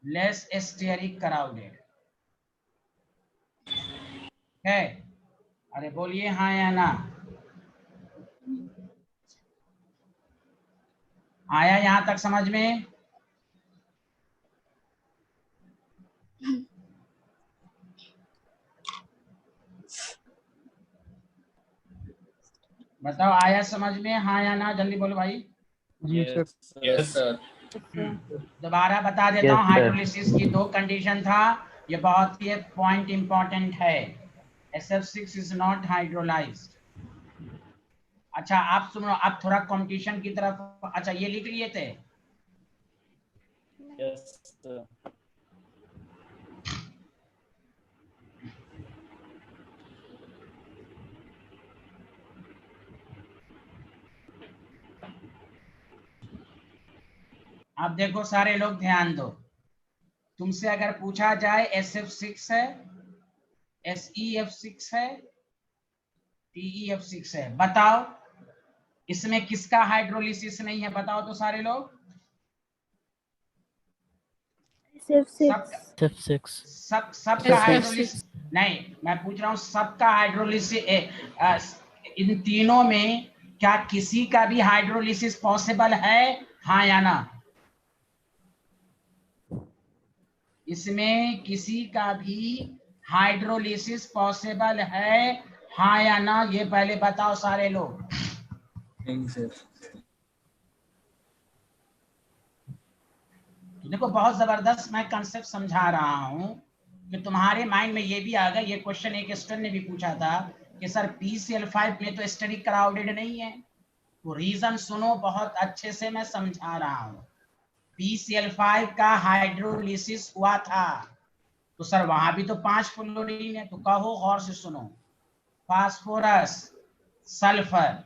less steric crowded है। अरे बोलिए हाँ या ना। आया यहां तक समझ में? बताओ, आया समझ में? हाँ या ना, जल्दी बोलो भाई। Yes sir. दोबारा बता देता Yes, हूँ, sir. हाइड्रोलिसिस की दो कंडीशन था, ये बहुत ही पॉइंट इंपॉर्टेंट है। SF6 is not hydrolysed. अच्छा आप सुनो, अब थोड़ा कंपटीशन की तरफ। अच्छा ये लिख लिए थे? Yes sir. अब देखो सारे लोग ध्यान दो, तुमसे अगर पूछा जाए SF6 है, SEF6 है, TEF6 है, बताओ इसमें किसका हाइड्रोलिसिस नहीं है? बताओ तो सारे लोग। सबका हाइड्रोलिसिस नहीं, मैं पूछ रहा हूँ सबका हाइड्रोलिसिस। इन तीनों में क्या किसी का भी हाइड्रोलिसिस पॉसिबल है? हाँ या ना? इसमें किसी का भी हाइड्रोलिसिस पॉसिबल है? हाँ या ना, ये पहले बताओ सारे लोग। नहीं सर। देखो बहुत जबरदस्त मैं कंसेप्ट समझा रहा हूं कि तुम्हारे माइंड में ये भी आ गया। ये क्वेश्चन एक स्टूडेंट ने भी पूछा था कि सर PCl5 में तो स्टेरिक क्राउडेड नहीं है। तो रीजन सुनो बहुत अच्छे से, मैं समझा रहा हूं। PCl5 का हाइड्रोलिसिस हुआ था तो सर वहां भी तो 5 फ्लोरीन है। तो कहो, गौर से सुनो, फास्फोरस, सल्फर,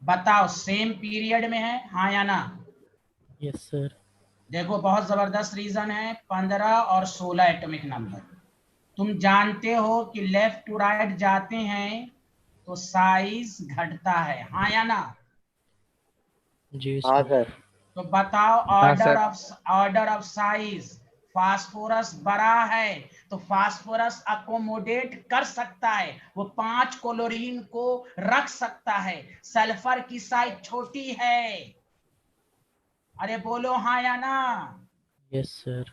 बताओ सेम पीरियड में है? हाँ या ना? Yes, sir. देखो बहुत जबरदस्त रीजन है, 15 और 16 एटॉमिक नंबर। तुम जानते हो कि लेफ्ट टू राइट जाते हैं तो साइज घटता है। हाँ या ना? जी हाँ sir. सर। तो बताओ ऑर्डर ऑफ साइज फास्फोरस बड़ा है तो फास्फोरस अकोमोडेट कर सकता है, वो 5 क्लोरीन को रख सकता है। सल्फर की साइज छोटी है। अरे बोलो हाँ या ना? Yes, sir.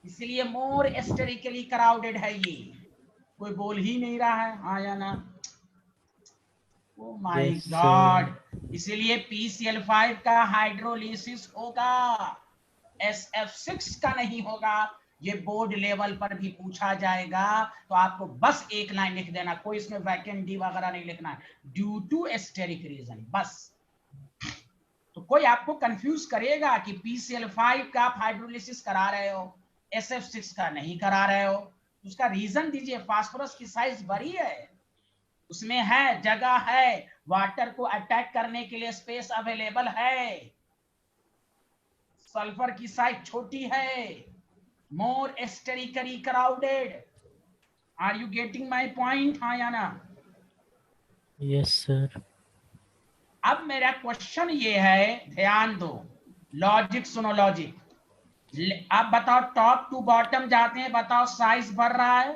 इसलिए मोर एस्टेरिकली क्राउडेड है ये। कोई बोल ही नहीं रहा है हाँ या ना? Oh my Yes, sir. God. इसलिए PCl5 का हाइड्रोलिसिस होगा, SF6 का नहीं होगा। ये बोर्ड लेवल पर भी पूछा जाएगा तो आपको बस एक लाइन लिख देना, कोई इसमें वैकेंट डी वगैरह नहीं लिखना है, ड्यू टू एस्टेरिक रीजन बस। तो कोई आपको कंफ्यूज करेगा कि PCl5 का आप हाइड्रोलिसिस करा रहे हो, SF6 का नहीं करा रहे हो, तो उसका रीजन दीजिए। फास्फोरस की साइज बड़ी है, उसमें है जगह है, वाटर को अटैक करने के लिए स्पेस अवेलेबल है। सल्फर की साइज छोटी है, more sterically crowded. Are you getting my point? हाँ या ना? Yes, sir. अब मेरा क्वेश्चन ये है, ध्यान दो, लॉजिक सुनो, लॉजिक। आप बताओ, टॉप टू बॉटम जाते हैं, बताओ साइज बढ़ रहा है?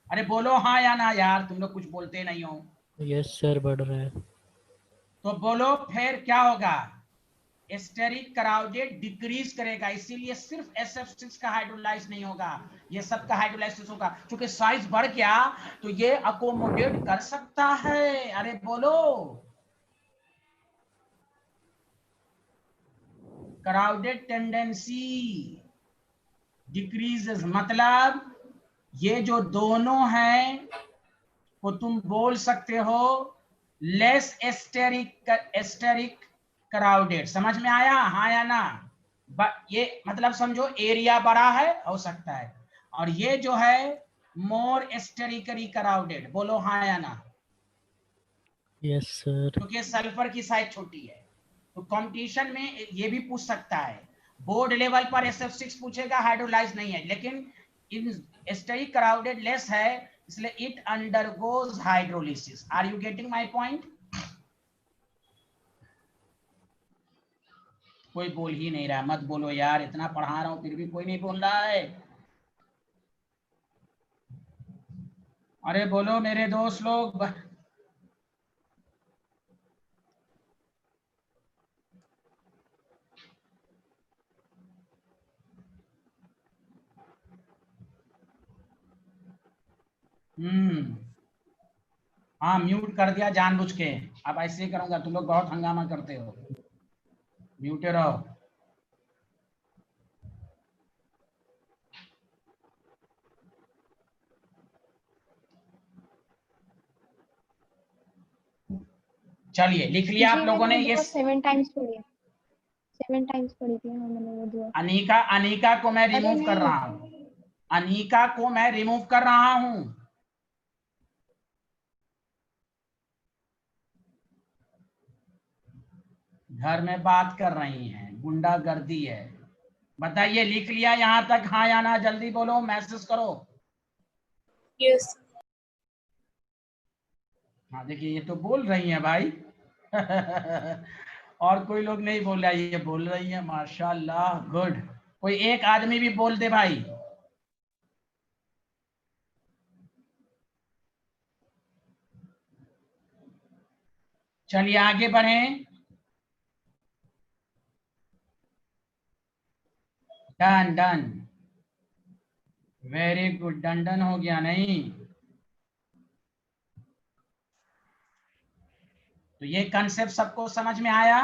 अरे बोलो हाँ या ना यार, तुम लोग कुछ बोलते नहीं हो। Yes, sir. बढ़ रहा है। तो बोलो फिर क्या होगा? एस्टेरिक क्राउडेड डिक्रीज करेगा, इसीलिए सिर्फ SF6 का हाइड्रोलाइज नहीं होगा, ये सब का हाइड्रोलाइसिस होगा। क्योंकि साइज बढ़ गया तो ये अकोमोडेट कर सकता है। अरे बोलो, क्राउडेड टेंडेंसी डिक्रीजेस, मतलब ये जो दोनों हैं वो तुम बोल सकते हो लेस एस्टेरिक क्राउडेड। समझ में आया हाँ या ना? ये मतलब समझो एरिया बड़ा है हो सकता है, और ये जो है मोर एस्टेरिकली क्राउडेड। बोलो हाँ या ना? Yes, sir. क्योंकि सल्फर की साइज छोटी है। तो कंपटीशन में ये भी पूछ सकता है, बोर्ड लेवल पर SF6 पूछेगा, हाइड्रोलाइज नहीं है, लेकिन इन एस्टेरिक क्राउडेड लेस है, इसलिए it undergoes hydrolysis. Are you getting my point? कोई बोल ही नहीं रहा, मत बोलो यार, इतना पढ़ा रहा हूं फिर भी कोई नहीं बोल रहा है। अरे बोलो मेरे दोस्त लोग। हाँ म्यूट कर दिया जानबूझ के, अब ऐसे ही करूंगा, तुम लोग बहुत हंगामा करते हो, म्यूटे रहो। चलिए लिख लिया आप लोगों ने ये? 7 टाइम्स पढ़ी है, 7 टाइम्स पढ़ी थी हाँ मैंने वो दुआ। अनीका को मैं रिमूव कर रहा हूँ, अनीका को मैं रिमूव कर रहा हूँ। घर में बात कर रही हैं, गुंडागर्दी है। बताइए लिख लिया यहाँ तक हाँ या ना? जल्दी बोलो, मैसेज करो। यस। हाँ देखिए ये तो बोल रही हैं भाई। और कोई लोग नहीं बोल रहा, ये बोल रही है, माशाल्लाह, गुड। कोई एक आदमी भी बोल दे भाई। चलिए आगे बढ़ें। Done done, very good, done done हो गया नहीं? तो ये कंसेप्ट सबको समझ में आया?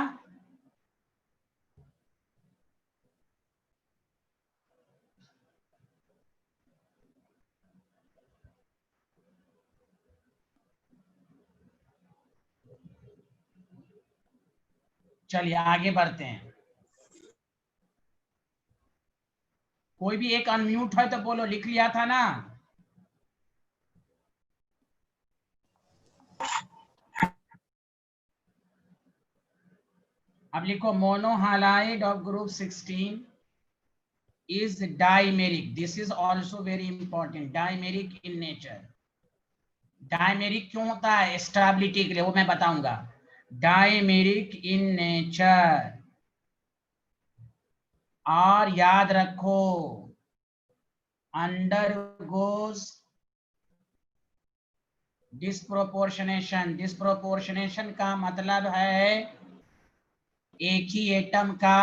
चलिए आगे बढ़ते हैं। कोई भी एक अनम्यूट है तो बोलो, लिख लिया था ना? अब लिखो, मोनोहालाइड of group 16 is dimeric. This is also very important. Dimeric in nature. Dimeric क्यों होता है? स्टेबिलिटी के लिए, वो मैं बताऊंगा। Dimeric in nature. और याद रखो अंडरगोज डिस्प्रोपोर्शनेशन। डिस्प्रोपोर्शनेशन का मतलब है एक ही एटम का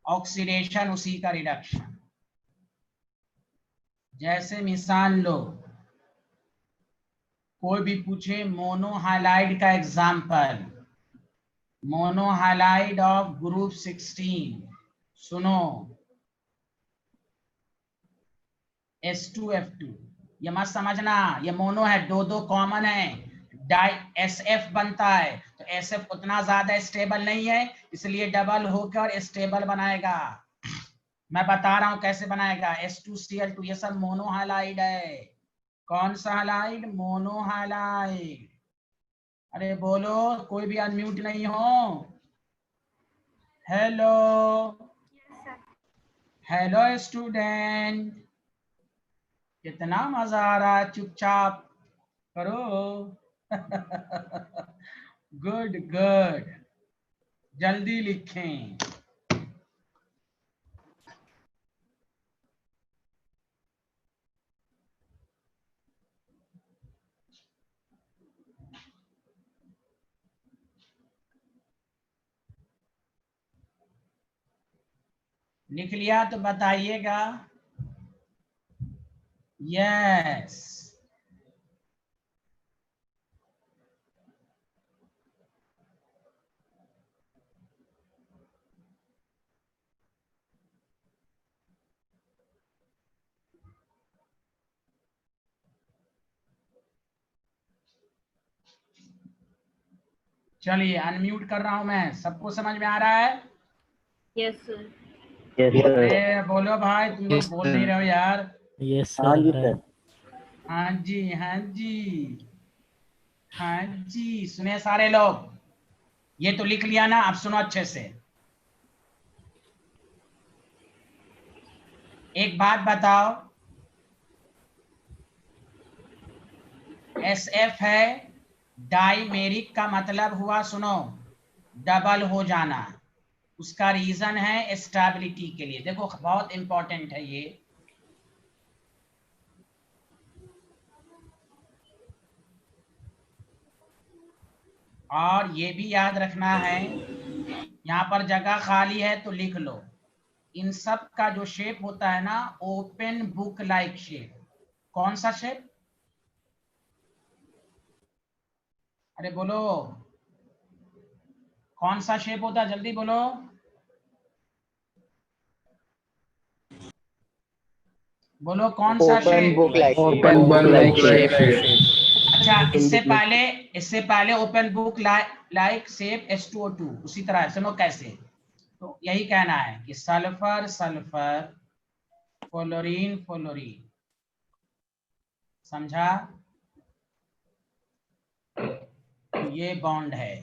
ऑक्सीडेशन, उसी का रिडक्शन। जैसे मिसाल लो, कोई भी पूछे मोनोहालाइड का एग्जाम्पल, मोनोहालाइड ऑफ ग्रुप 16, सुनो S2F2, ये मत समझना ये मोनो है, दो दो कॉमन है, डाई SF बनता है, तो SF उतना ज्यादा स्टेबल नहीं है, इसलिए डबल होकर स्टेबल बनाएगा। मैं बता रहा हूं कैसे बनाएगा। S2Cl2 ये सब मोनोहालाइड है। कौन सा हालाइड? मोनोहालाइड। अरे बोलो, कोई भी अनम्यूट नहीं हो। हेलो हेलो स्टूडेंट, कितना मजा आ रहा है, चुपचाप करो। गुड गुड, जल्दी लिखें। लिख लिया तो बताइएगा। यस, चलिए अनम्यूट कर रहा हूं मैं। सबको समझ में आ रहा है? Yes sir. Yes sir. अरे बोलो भाई, तुम लोग बोल नहीं रहे हो यार। यस हाँ जी सर। सर। हाँ जी हाँ जी हाँ जी, सुने सारे लोग? ये तो लिख लिया ना, अब सुनो अच्छे से। एक बात बताओ, SF है, डाइमेरिक का मतलब हुआ, सुनो, डबल हो जाना। उसका रीजन है स्टेबिलिटी के लिए। देखो बहुत इंपॉर्टेंट है ये। और ये भी याद रखना है, यहाँ पर जगह खाली है तो लिख लो। इन सब का जो शेप होता है ना, ओपन बुक लाइक शेप। कौन सा शेप? अरे बोलो, कौन सा शेप होता है? जल्दी बोलो। बोलो कौन सा open shape? Book like open book like shape. अच्छा, इससे पहले open book like shape H2O2, उसी तरह सुनो कैसे। तो यही कहना है कि सल्फर सल्फर, फ्लोरीन फ्लोरीन, समझा? तो ये बॉन्ड है।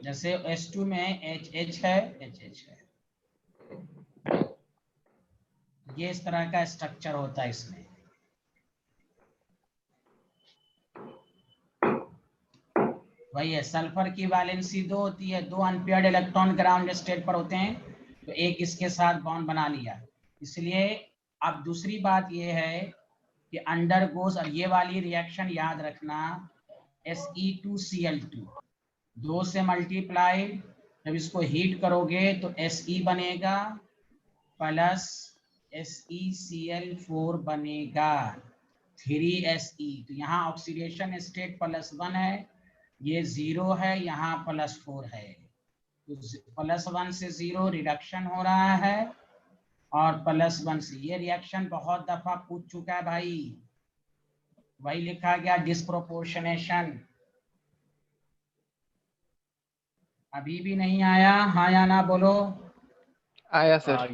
जैसे H2 में HH है, HH है, ये इस तरह का स्ट्रक्चर होता है इसमें। वही है, सल्फर की वैलेंसी 2 होती है, 2 अनपेयर्ड इलेक्ट्रॉन ग्राउंड स्टेट पर होते हैं, तो एक इसके साथ बॉन्ड बना लिया। इसलिए अब दूसरी बात ये है कि अंडरगोज, और ये वाली रिएक्शन याद रखना, Se2Cl2, 2 से मल्टीप्लाई, जब इसको हीट करोगे तो Se बनेगा प्लस SeCl4 बनेगा 3Se। तो यहाँ ऑक्सीडेशन स्टेट +1 है, ये 0 है, यहाँ +4 है, तो +1 से 0 रिडक्शन हो रहा है, और +1 से ये रिएक्शन बहुत दफा पूछ चुका है भाई, वही लिखा गया डिस्प्रोपोर्शनेशन। अभी भी नहीं आया? हाँ या ना बोलो। आया सर।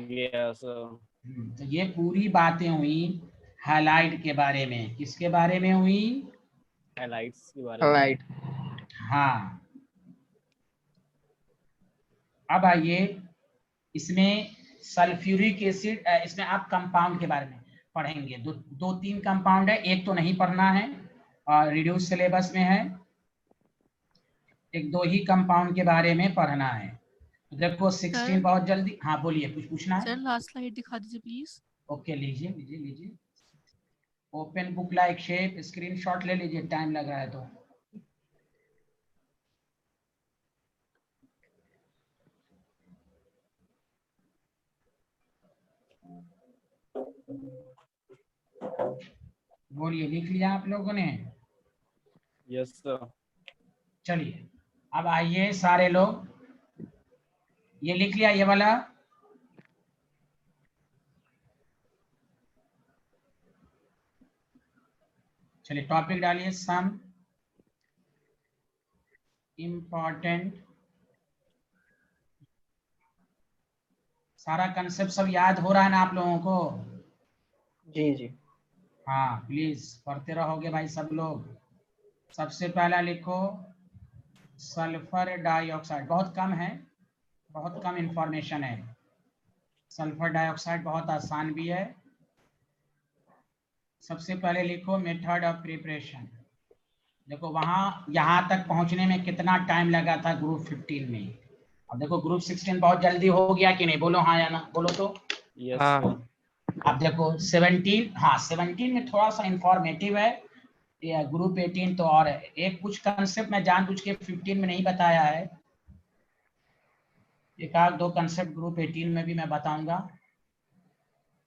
तो ये पूरी बातें हुई हैलाइड के बारे में। किसके बारे में हुई? हाइलाइट्स के बारे में। हाइलाइट। हाँ, अब आइए इसमें सल्फ्यूरिक एसिड, इसमें आप कंपाउंड के बारे में पढ़ेंगे। दो तीन कंपाउंड है, एक तो नहीं पढ़ना है और रिड्यूस सिलेबस में है। एक दो ही कंपाउंड के बारे में पढ़ना है। तो देखो 16 बहुत जल्दी, हाँ बोलिए, कुछ पूछना है? सर लास्ट स्लाइड दिखा दीजिए प्लीज। ओके, लीजिए लीजिए लीजिए, open book like shape, screenshot ले लीजिए, टाइम लग रहा है तो। बोलिए, लिख लिया आप लोगों ने? Yes sir. चलिए अब आइए सारे लोग, ये लिख लिया ये वाला? चलिए टॉपिक डालिए, सम इम्पोर्टेंट, सारा कंसेप्ट सब याद हो रहा है ना आप लोगों को? जी जी। हाँ प्लीज पढ़ते रहोगे भाई सब लोग। सबसे पहला लिखो सल्फर डाइऑक्साइड, बहुत कम है, बहुत कम इंफॉर्मेशन है। सल्फर डाइऑक्साइड बहुत आसान भी है। सबसे पहले लिखो मेथड ऑफ प्रिपरेशन। देखो वहां यहाँ तक पहुंचने में कितना टाइम लगा था ग्रुप 15 में, अब देखो ग्रुप 16 बहुत जल्दी हो गया कि नहीं? बोलो हाँ या ना, बोलो तो। Yes sir. अब देखो 17, हाँ 17 में थोड़ा सा इंफॉर्मेटिव है, ग्रुप 18 तो और है। एक कुछ कंसेप्ट मैं जानबूझ के 15 में नहीं बताया है, एक आध दो कंसेप्ट ग्रुप 18 में भी मैं बताऊंगा।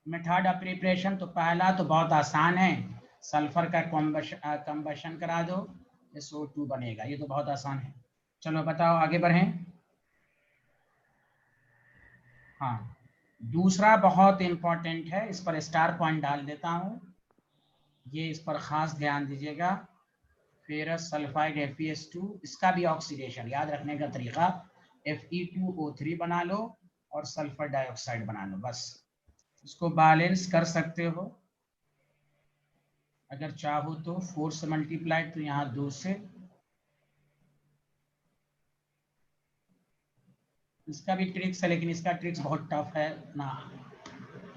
मेथड ऑफ प्रिपरेशन तो पहला तो बहुत आसान है, सल्फर का कंबशन करा दो, SO2 बनेगा, ये तो बहुत आसान है। चलो बताओ आगे बढ़ें। हाँ दूसरा बहुत इंपॉर्टेंट है, इस पर स्टार पॉइंट डाल देता हूँ, ये इस पर खास ध्यान दीजिएगा। फेरस सल्फाइड FeS2, इसका भी ऑक्सीडेशन याद रखने का तरीका, Fe2O3 बना लो और सल्फर डाइऑक्साइड बना लो, बस इसको बैलेंस कर सकते हो अगर चाहो तो। 4 से मल्टीप्लाइड तो यहाँ 2 से, इसका भी ट्रिक्स है लेकिन इसका ट्रिक्स बहुत टफ है ना,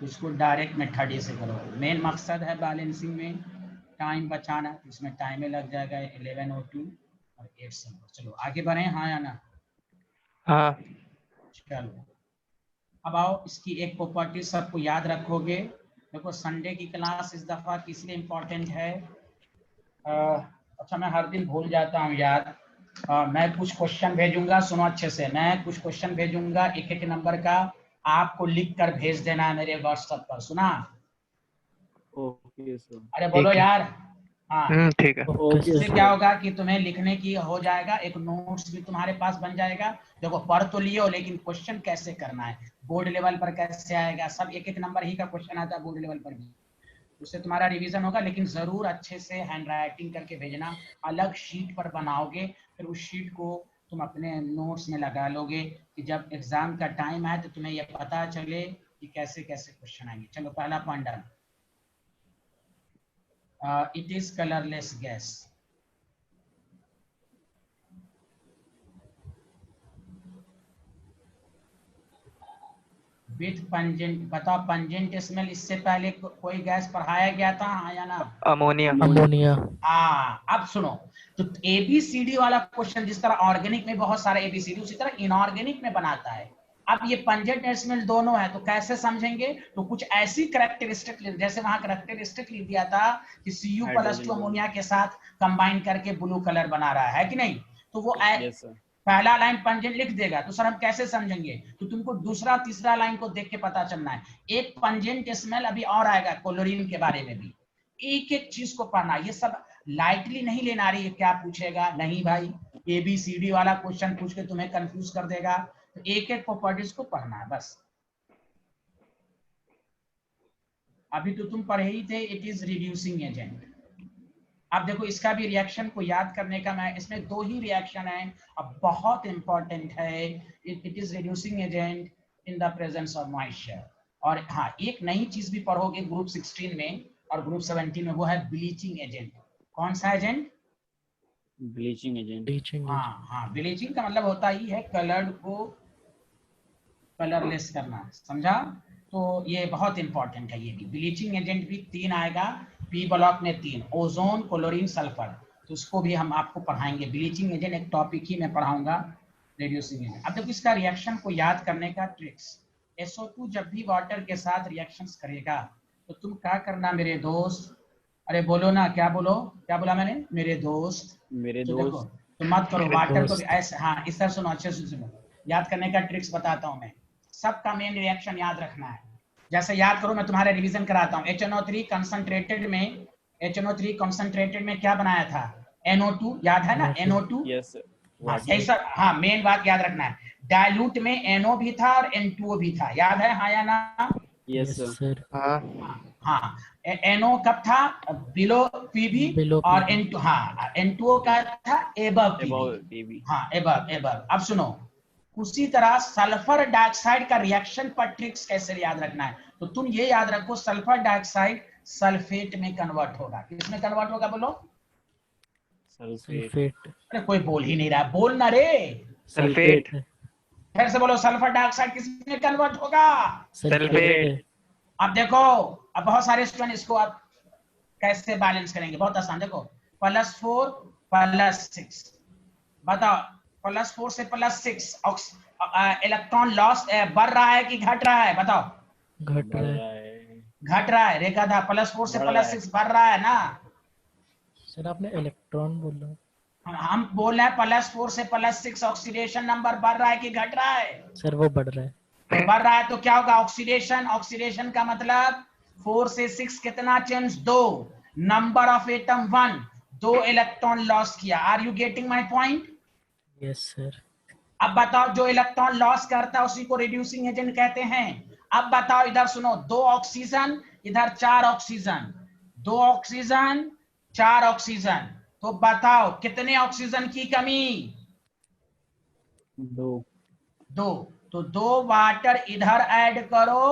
तो इसको डायरेक्ट मेथड से करो। मेन मकसद है बैलेंसिंग में टाइम बचाना, इसमें टाइम में लग जाएगा 11O2 और 8 सल्फर। चलो आगे बढ़े, हाँ या ना? हाँ। चलो अब आओ, इसकी एक प्रॉपर्टी सबको याद रखोगे। देखो संडे की क्लास इस दफा किस लिए इम्पोर्टेंट है? अच्छा मैं हर दिन भूल जाता हूँ याद, मैं कुछ क्वेश्चन भेजूंगा, सुनो अच्छे से, मैं कुछ क्वेश्चन भेजूंगा एक एक नंबर का, आपको लिख कर भेज देना है मेरे व्हाट्सएप पर, सुना? Okay sir. अरे बोलो यार। हाँ ठीक है। इससे क्या होगा कि तुम्हें लिखने की हो जाएगा, एक नोट्स भी तुम्हारे पास बन जाएगा। देखो पढ़ तो लियो लेकिन क्वेश्चन कैसे करना है, बोर्ड लेवल पर कैसे आएगा, सब एक एक नंबर ही का क्वेश्चन आता है बोर्ड लेवल पर भी, उससे तुम्हारा रिवीजन होगा। लेकिन जरूर अच्छे से हैंड राइटिंग करके भेजना, अलग शीट पर बनाओगे, फिर उस शीट को तुम अपने नोट्स में लगा लोगे कि जब एग्जाम का टाइम आए तो तुम्हें यह पता चले कि कैसे कैसे क्वेश्चन आएंगे। चलो पहला पॉइंट डालो, it is colorless gas। With pungent, बताओ पंजेंट स्मेल, इससे पहले कोई गैस पढ़ाया गया था हाँ या ना? अमोनिया। अमोनिया। हाँ अब सुनो, तो ABCD वाला क्वेश्चन जिस तरह ऑर्गेनिक में बहुत सारा ABCD, उसी तरह इनऑर्गेनिक में बनाता है। अब ये पंजेंट स्मेल दोनों है तो कैसे समझेंगे? तो कुछ ऐसी कैरेक्टरिस्टिक, जैसे वहां कैरेक्टरिस्टिक लिख दिया था कि Cu+2 अमोनिया के साथ कंबाइन करके ब्लू कलर बना रहा है कि नहीं, तो वो पहला लाइन पंजेंट लिख देगा, तो सर हम कैसे समझेंगे? तो तुमको दूसरा तीसरा लाइन को देख के पता चलना है। एक पंजेंट स्मेल अभी और आएगा क्लोरीन के बारे में भी, एक एक चीज को पढ़ना, ये सब लाइटली नहीं लेना रही है। क्या पूछेगा? नहीं भाई, ABCD वाला क्वेश्चन पूछ के तुम्हें कंफ्यूज कर देगा, तो एक एक प्रॉपर्टीज को पढ़ना है बस। अभी तो तुम पढ़े ही थे, इट इज रिड्यूसिंग एजेंट। अब देखो इसका भी रिएक्शन को याद करने का, मैं इसमें दो ही रिएक्शन है, अब बहुत इंपॉर्टेंट है। It is reducing agent in the presence of moisture. और हाँ एक नई चीज भी पढ़ोगे ग्रुप 16 में और ग्रुप 17 में, वो है ब्लीचिंग एजेंट। कौन सा एजेंट? Bleaching agent. हाँ ब्लीचिंग का मतलब होता ही है कलर्ड को कलरलेस करना, समझा? तो ये बहुत इंपॉर्टेंट है। ये भी ब्लीचिंग एजेंट भी 3 आएगा, P ब्लॉक में 3, ओजोन, क्लोरीन, सल्फर। तो उसको भी हम आपको पढ़ाएंगे। ब्लीचिंग एजेंट एक टॉपिक ही मैं पढ़ाऊंगा रेड्यूसिंग एजेंट। अब देखो इसका रिएक्शन को याद करने का ट्रिक्स, SO2 जब भी वाटर के साथ रिएक्शंस करेगा तो तुम क्या करना मेरे दोस्त, अरे बोलो ना, क्या बोलो, क्या बोला मैंने, मेरे दोस्त, मेरे तो देखो दोस्त। तो मत करो वाटर को भी दोस्त। ऐसे, हाँ इस तरह सुनो, अच्छे से सुनो, याद करने का ट्रिक्स बताता हूँ मैं। सबका मेन रिएक्शन याद रखना है। जैसे याद करो, मैं तुम्हारे रिवीजन कराता हूँ। HNO3 कंसंट्रेटेड में, HNO3 कंसंट्रेटेड में क्या बनाया था, NO2, याद है ना, NO2। Yes sir. हाँ यही सब, हाँ मेन बात याद रखना है। डाइल्यूट में NO भी था और N2O भी था, याद है हाँ या ना? Yes yes sir. सर। हाँ हाँ NO कब था, बिलो PV, Below और PV। N2, हाँ N2O का था एबव PV। About baby. हाँ एबव। अब सुनो, उसी तरह सल्फर डाइऑक्साइड का रिएक्शन पर ट्रिक्स कैसे याद रखना है, तो तुम ये याद रखो, सल्फर डाइऑक्साइड सल्फेट में कन्वर्ट होगा। किसमें कन्वर्ट होगा बोलो? सल्फेट। सल्फेट। अरे कोई बोल ही नहीं रहा, बोल ना रे, सल्फेट। फिर से बोलो, सल्फर डाइऑक्साइड किसमें कन्वर्ट होगा? सल्फेट। अब देखो, अब बहुत सारे स्टूडेंट इसको आप कैसे बैलेंस करेंगे, बहुत आसान। देखो +4 +6, बताओ +4 से +6 इलेक्ट्रॉन लॉस बढ़ रहा है कि घट रहा है, बताओ? घट रहा है। घट रहा है। रेखा था +4 से +6 बढ़ रहा है ना? सर आपने इलेक्ट्रॉन बोला। हम बोल रहे हैं +4 से +6 ऑक्सीडेशन नंबर बढ़ रहा है कि घट रहा है? सर वो बढ़ रहा है। तो बढ़ रहा है तो क्या होगा, ऑक्सीडेशन। ऑक्सीडेशन का मतलब 4 से 6 कितना change, 2, number of atom 1, 2 electron loss किया। Are you getting my point? Yes sir. अब बताओ, जो इलेक्ट्रॉन लॉस करता है उसी को रिड्यूसिंग एजेंट कहते हैं। अब बताओ, इधर सुनो, 2 ऑक्सीजन, इधर 4 ऑक्सीजन, 2 ऑक्सीजन 4 ऑक्सीजन, तो बताओ कितने ऑक्सीजन की कमी? 2। तो 2 वाटर इधर ऐड करो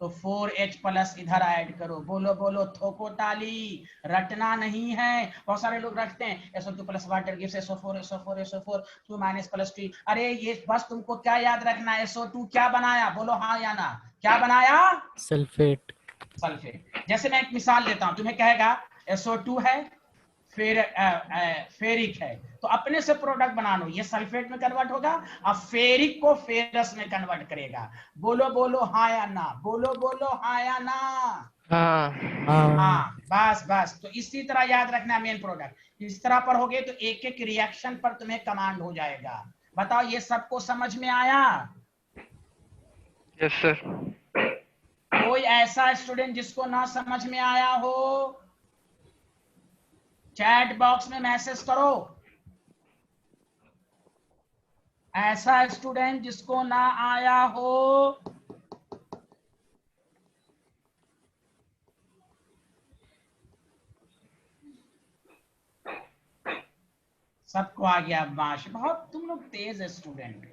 तो 4H+ इधर ऐड करो। बोलो बोलो, ठोको ताली, रटना नहीं है। बहुत सारे लोग रखते हैं SO2+ water gives SO4 SO4 SO4 2 +2। अरे ये बस तुमको क्या याद रखना है, SO2 क्या बनाया, बोलो हाँ या ना, क्या बनाया? सल्फेट। सल्फेट। जैसे मैं एक मिसाल देता हूं, तुम्हें कहेगा SO2 है, फिर फेरिक है, तो अपने से प्रोडक्ट बना लो, ये सल्फेट में कन्वर्ट होगा, अब फेरिक को फेरस में कन्वर्ट करेगा। बोलो बोलो हाँ या ना, बोलो बोलो हाँ या ना? हाँ हाँ बस बस। तो इसी तरह याद रखना मेन प्रोडक्ट। इस तरह पर होगे तो एक एक रिएक्शन पर तुम्हें कमांड हो जाएगा। बताओ ये सबको समझ में आया? Yes sir. कोई ऐसा स्टूडेंट जिसको ना समझ में आया हो, चैट बॉक्स में मैसेज करो। ऐसा स्टूडेंट जिसको ना आया हो, सबको आ गया माश, बहुत तुम लोग तेज स्टूडेंट,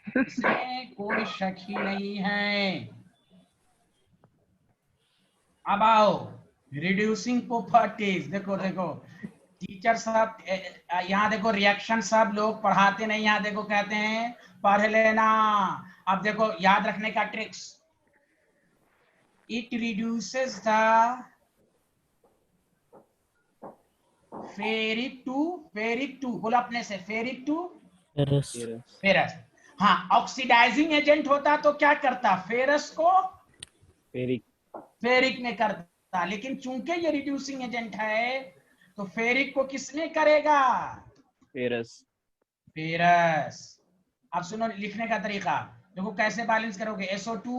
इसमें कोई शक ही नहीं है। अब आओ रिड्यूसिंग प्रॉपर्टीज। देखो देखो टीचर सब यहाँ देखो, रिएक्शन सब लोग पढ़ाते नहीं, यहाँ देखो कहते हैं पढ़ लेना। अब देखो याद रखने का tricks, it reduces the ferric to, बोलो अपने से, फेरिक टू फेरस। फेरस। हाँ ऑक्सीडाइजिंग एजेंट होता तो क्या करता, फेरस को फेरिक में करता, लेकिन चूंकि ये रिड्यूसिंग एजेंट है तो फेरिक को किसने करेगा, फेरस। अब सुनो लिखने का तरीका, देखो कैसे बैलेंस करोगे। SO2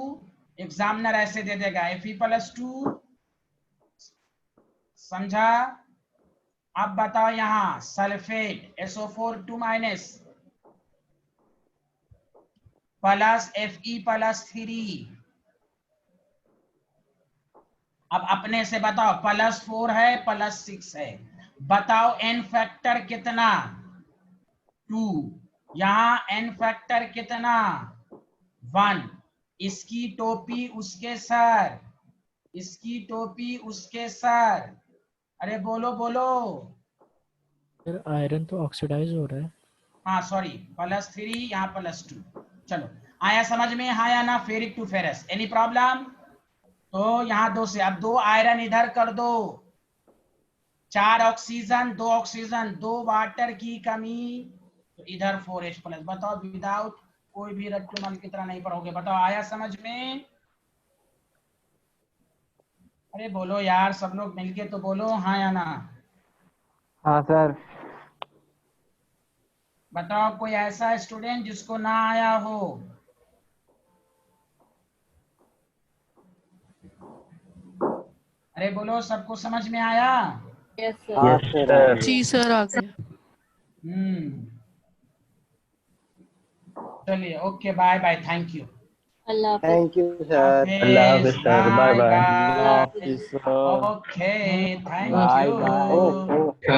एग्जामिनर ऐसे दे देगा Fe+2, समझा? अब बताओ यहां सल्फेट SO4 2- प्लस Fe+3। अब अपने से बताओ, +4 है +6 है, बताओ n फैक्टर कितना, 2, यहां n फैक्टर कितना, 1। इसकी टोपी उसके सर, इसकी टोपी उसके सर, अरे बोलो बोलो। सर आयरन तो ऑक्सीडाइज हो रहा है। हाँ सॉरी, +3 यहाँ +2। चलो आया समझ में हाँ या ना? Ferric to ferrous, any problem? तो यहाँ 2 से, अब 2 आयरन इधर कर दो, 4 ऑक्सीजन 2 ऑक्सीजन 2 वाटर की कमी, तो इधर 4H प्लस। बताओ विदाउट कोई भी रट्टूमल की तरह नहीं पढ़ोगे। बताओ आया समझ में? अरे बोलो यार, सब लोग मिलके तो बोलो हाँ या ना। हाँ सर। बताओ कोई ऐसा स्टूडेंट जिसको ना आया हो। अरे बोलो, सबको समझ में आया? Yes sir. हाँ सर। जी सर आ गया। चलिए okay, bye bye, thank you. अल्लाह हाफिज। Thank you sir. अल्लाह हाफिज सर, बाय बाय। अल्लाह हाफिज। Okay, thank bye you. Bye.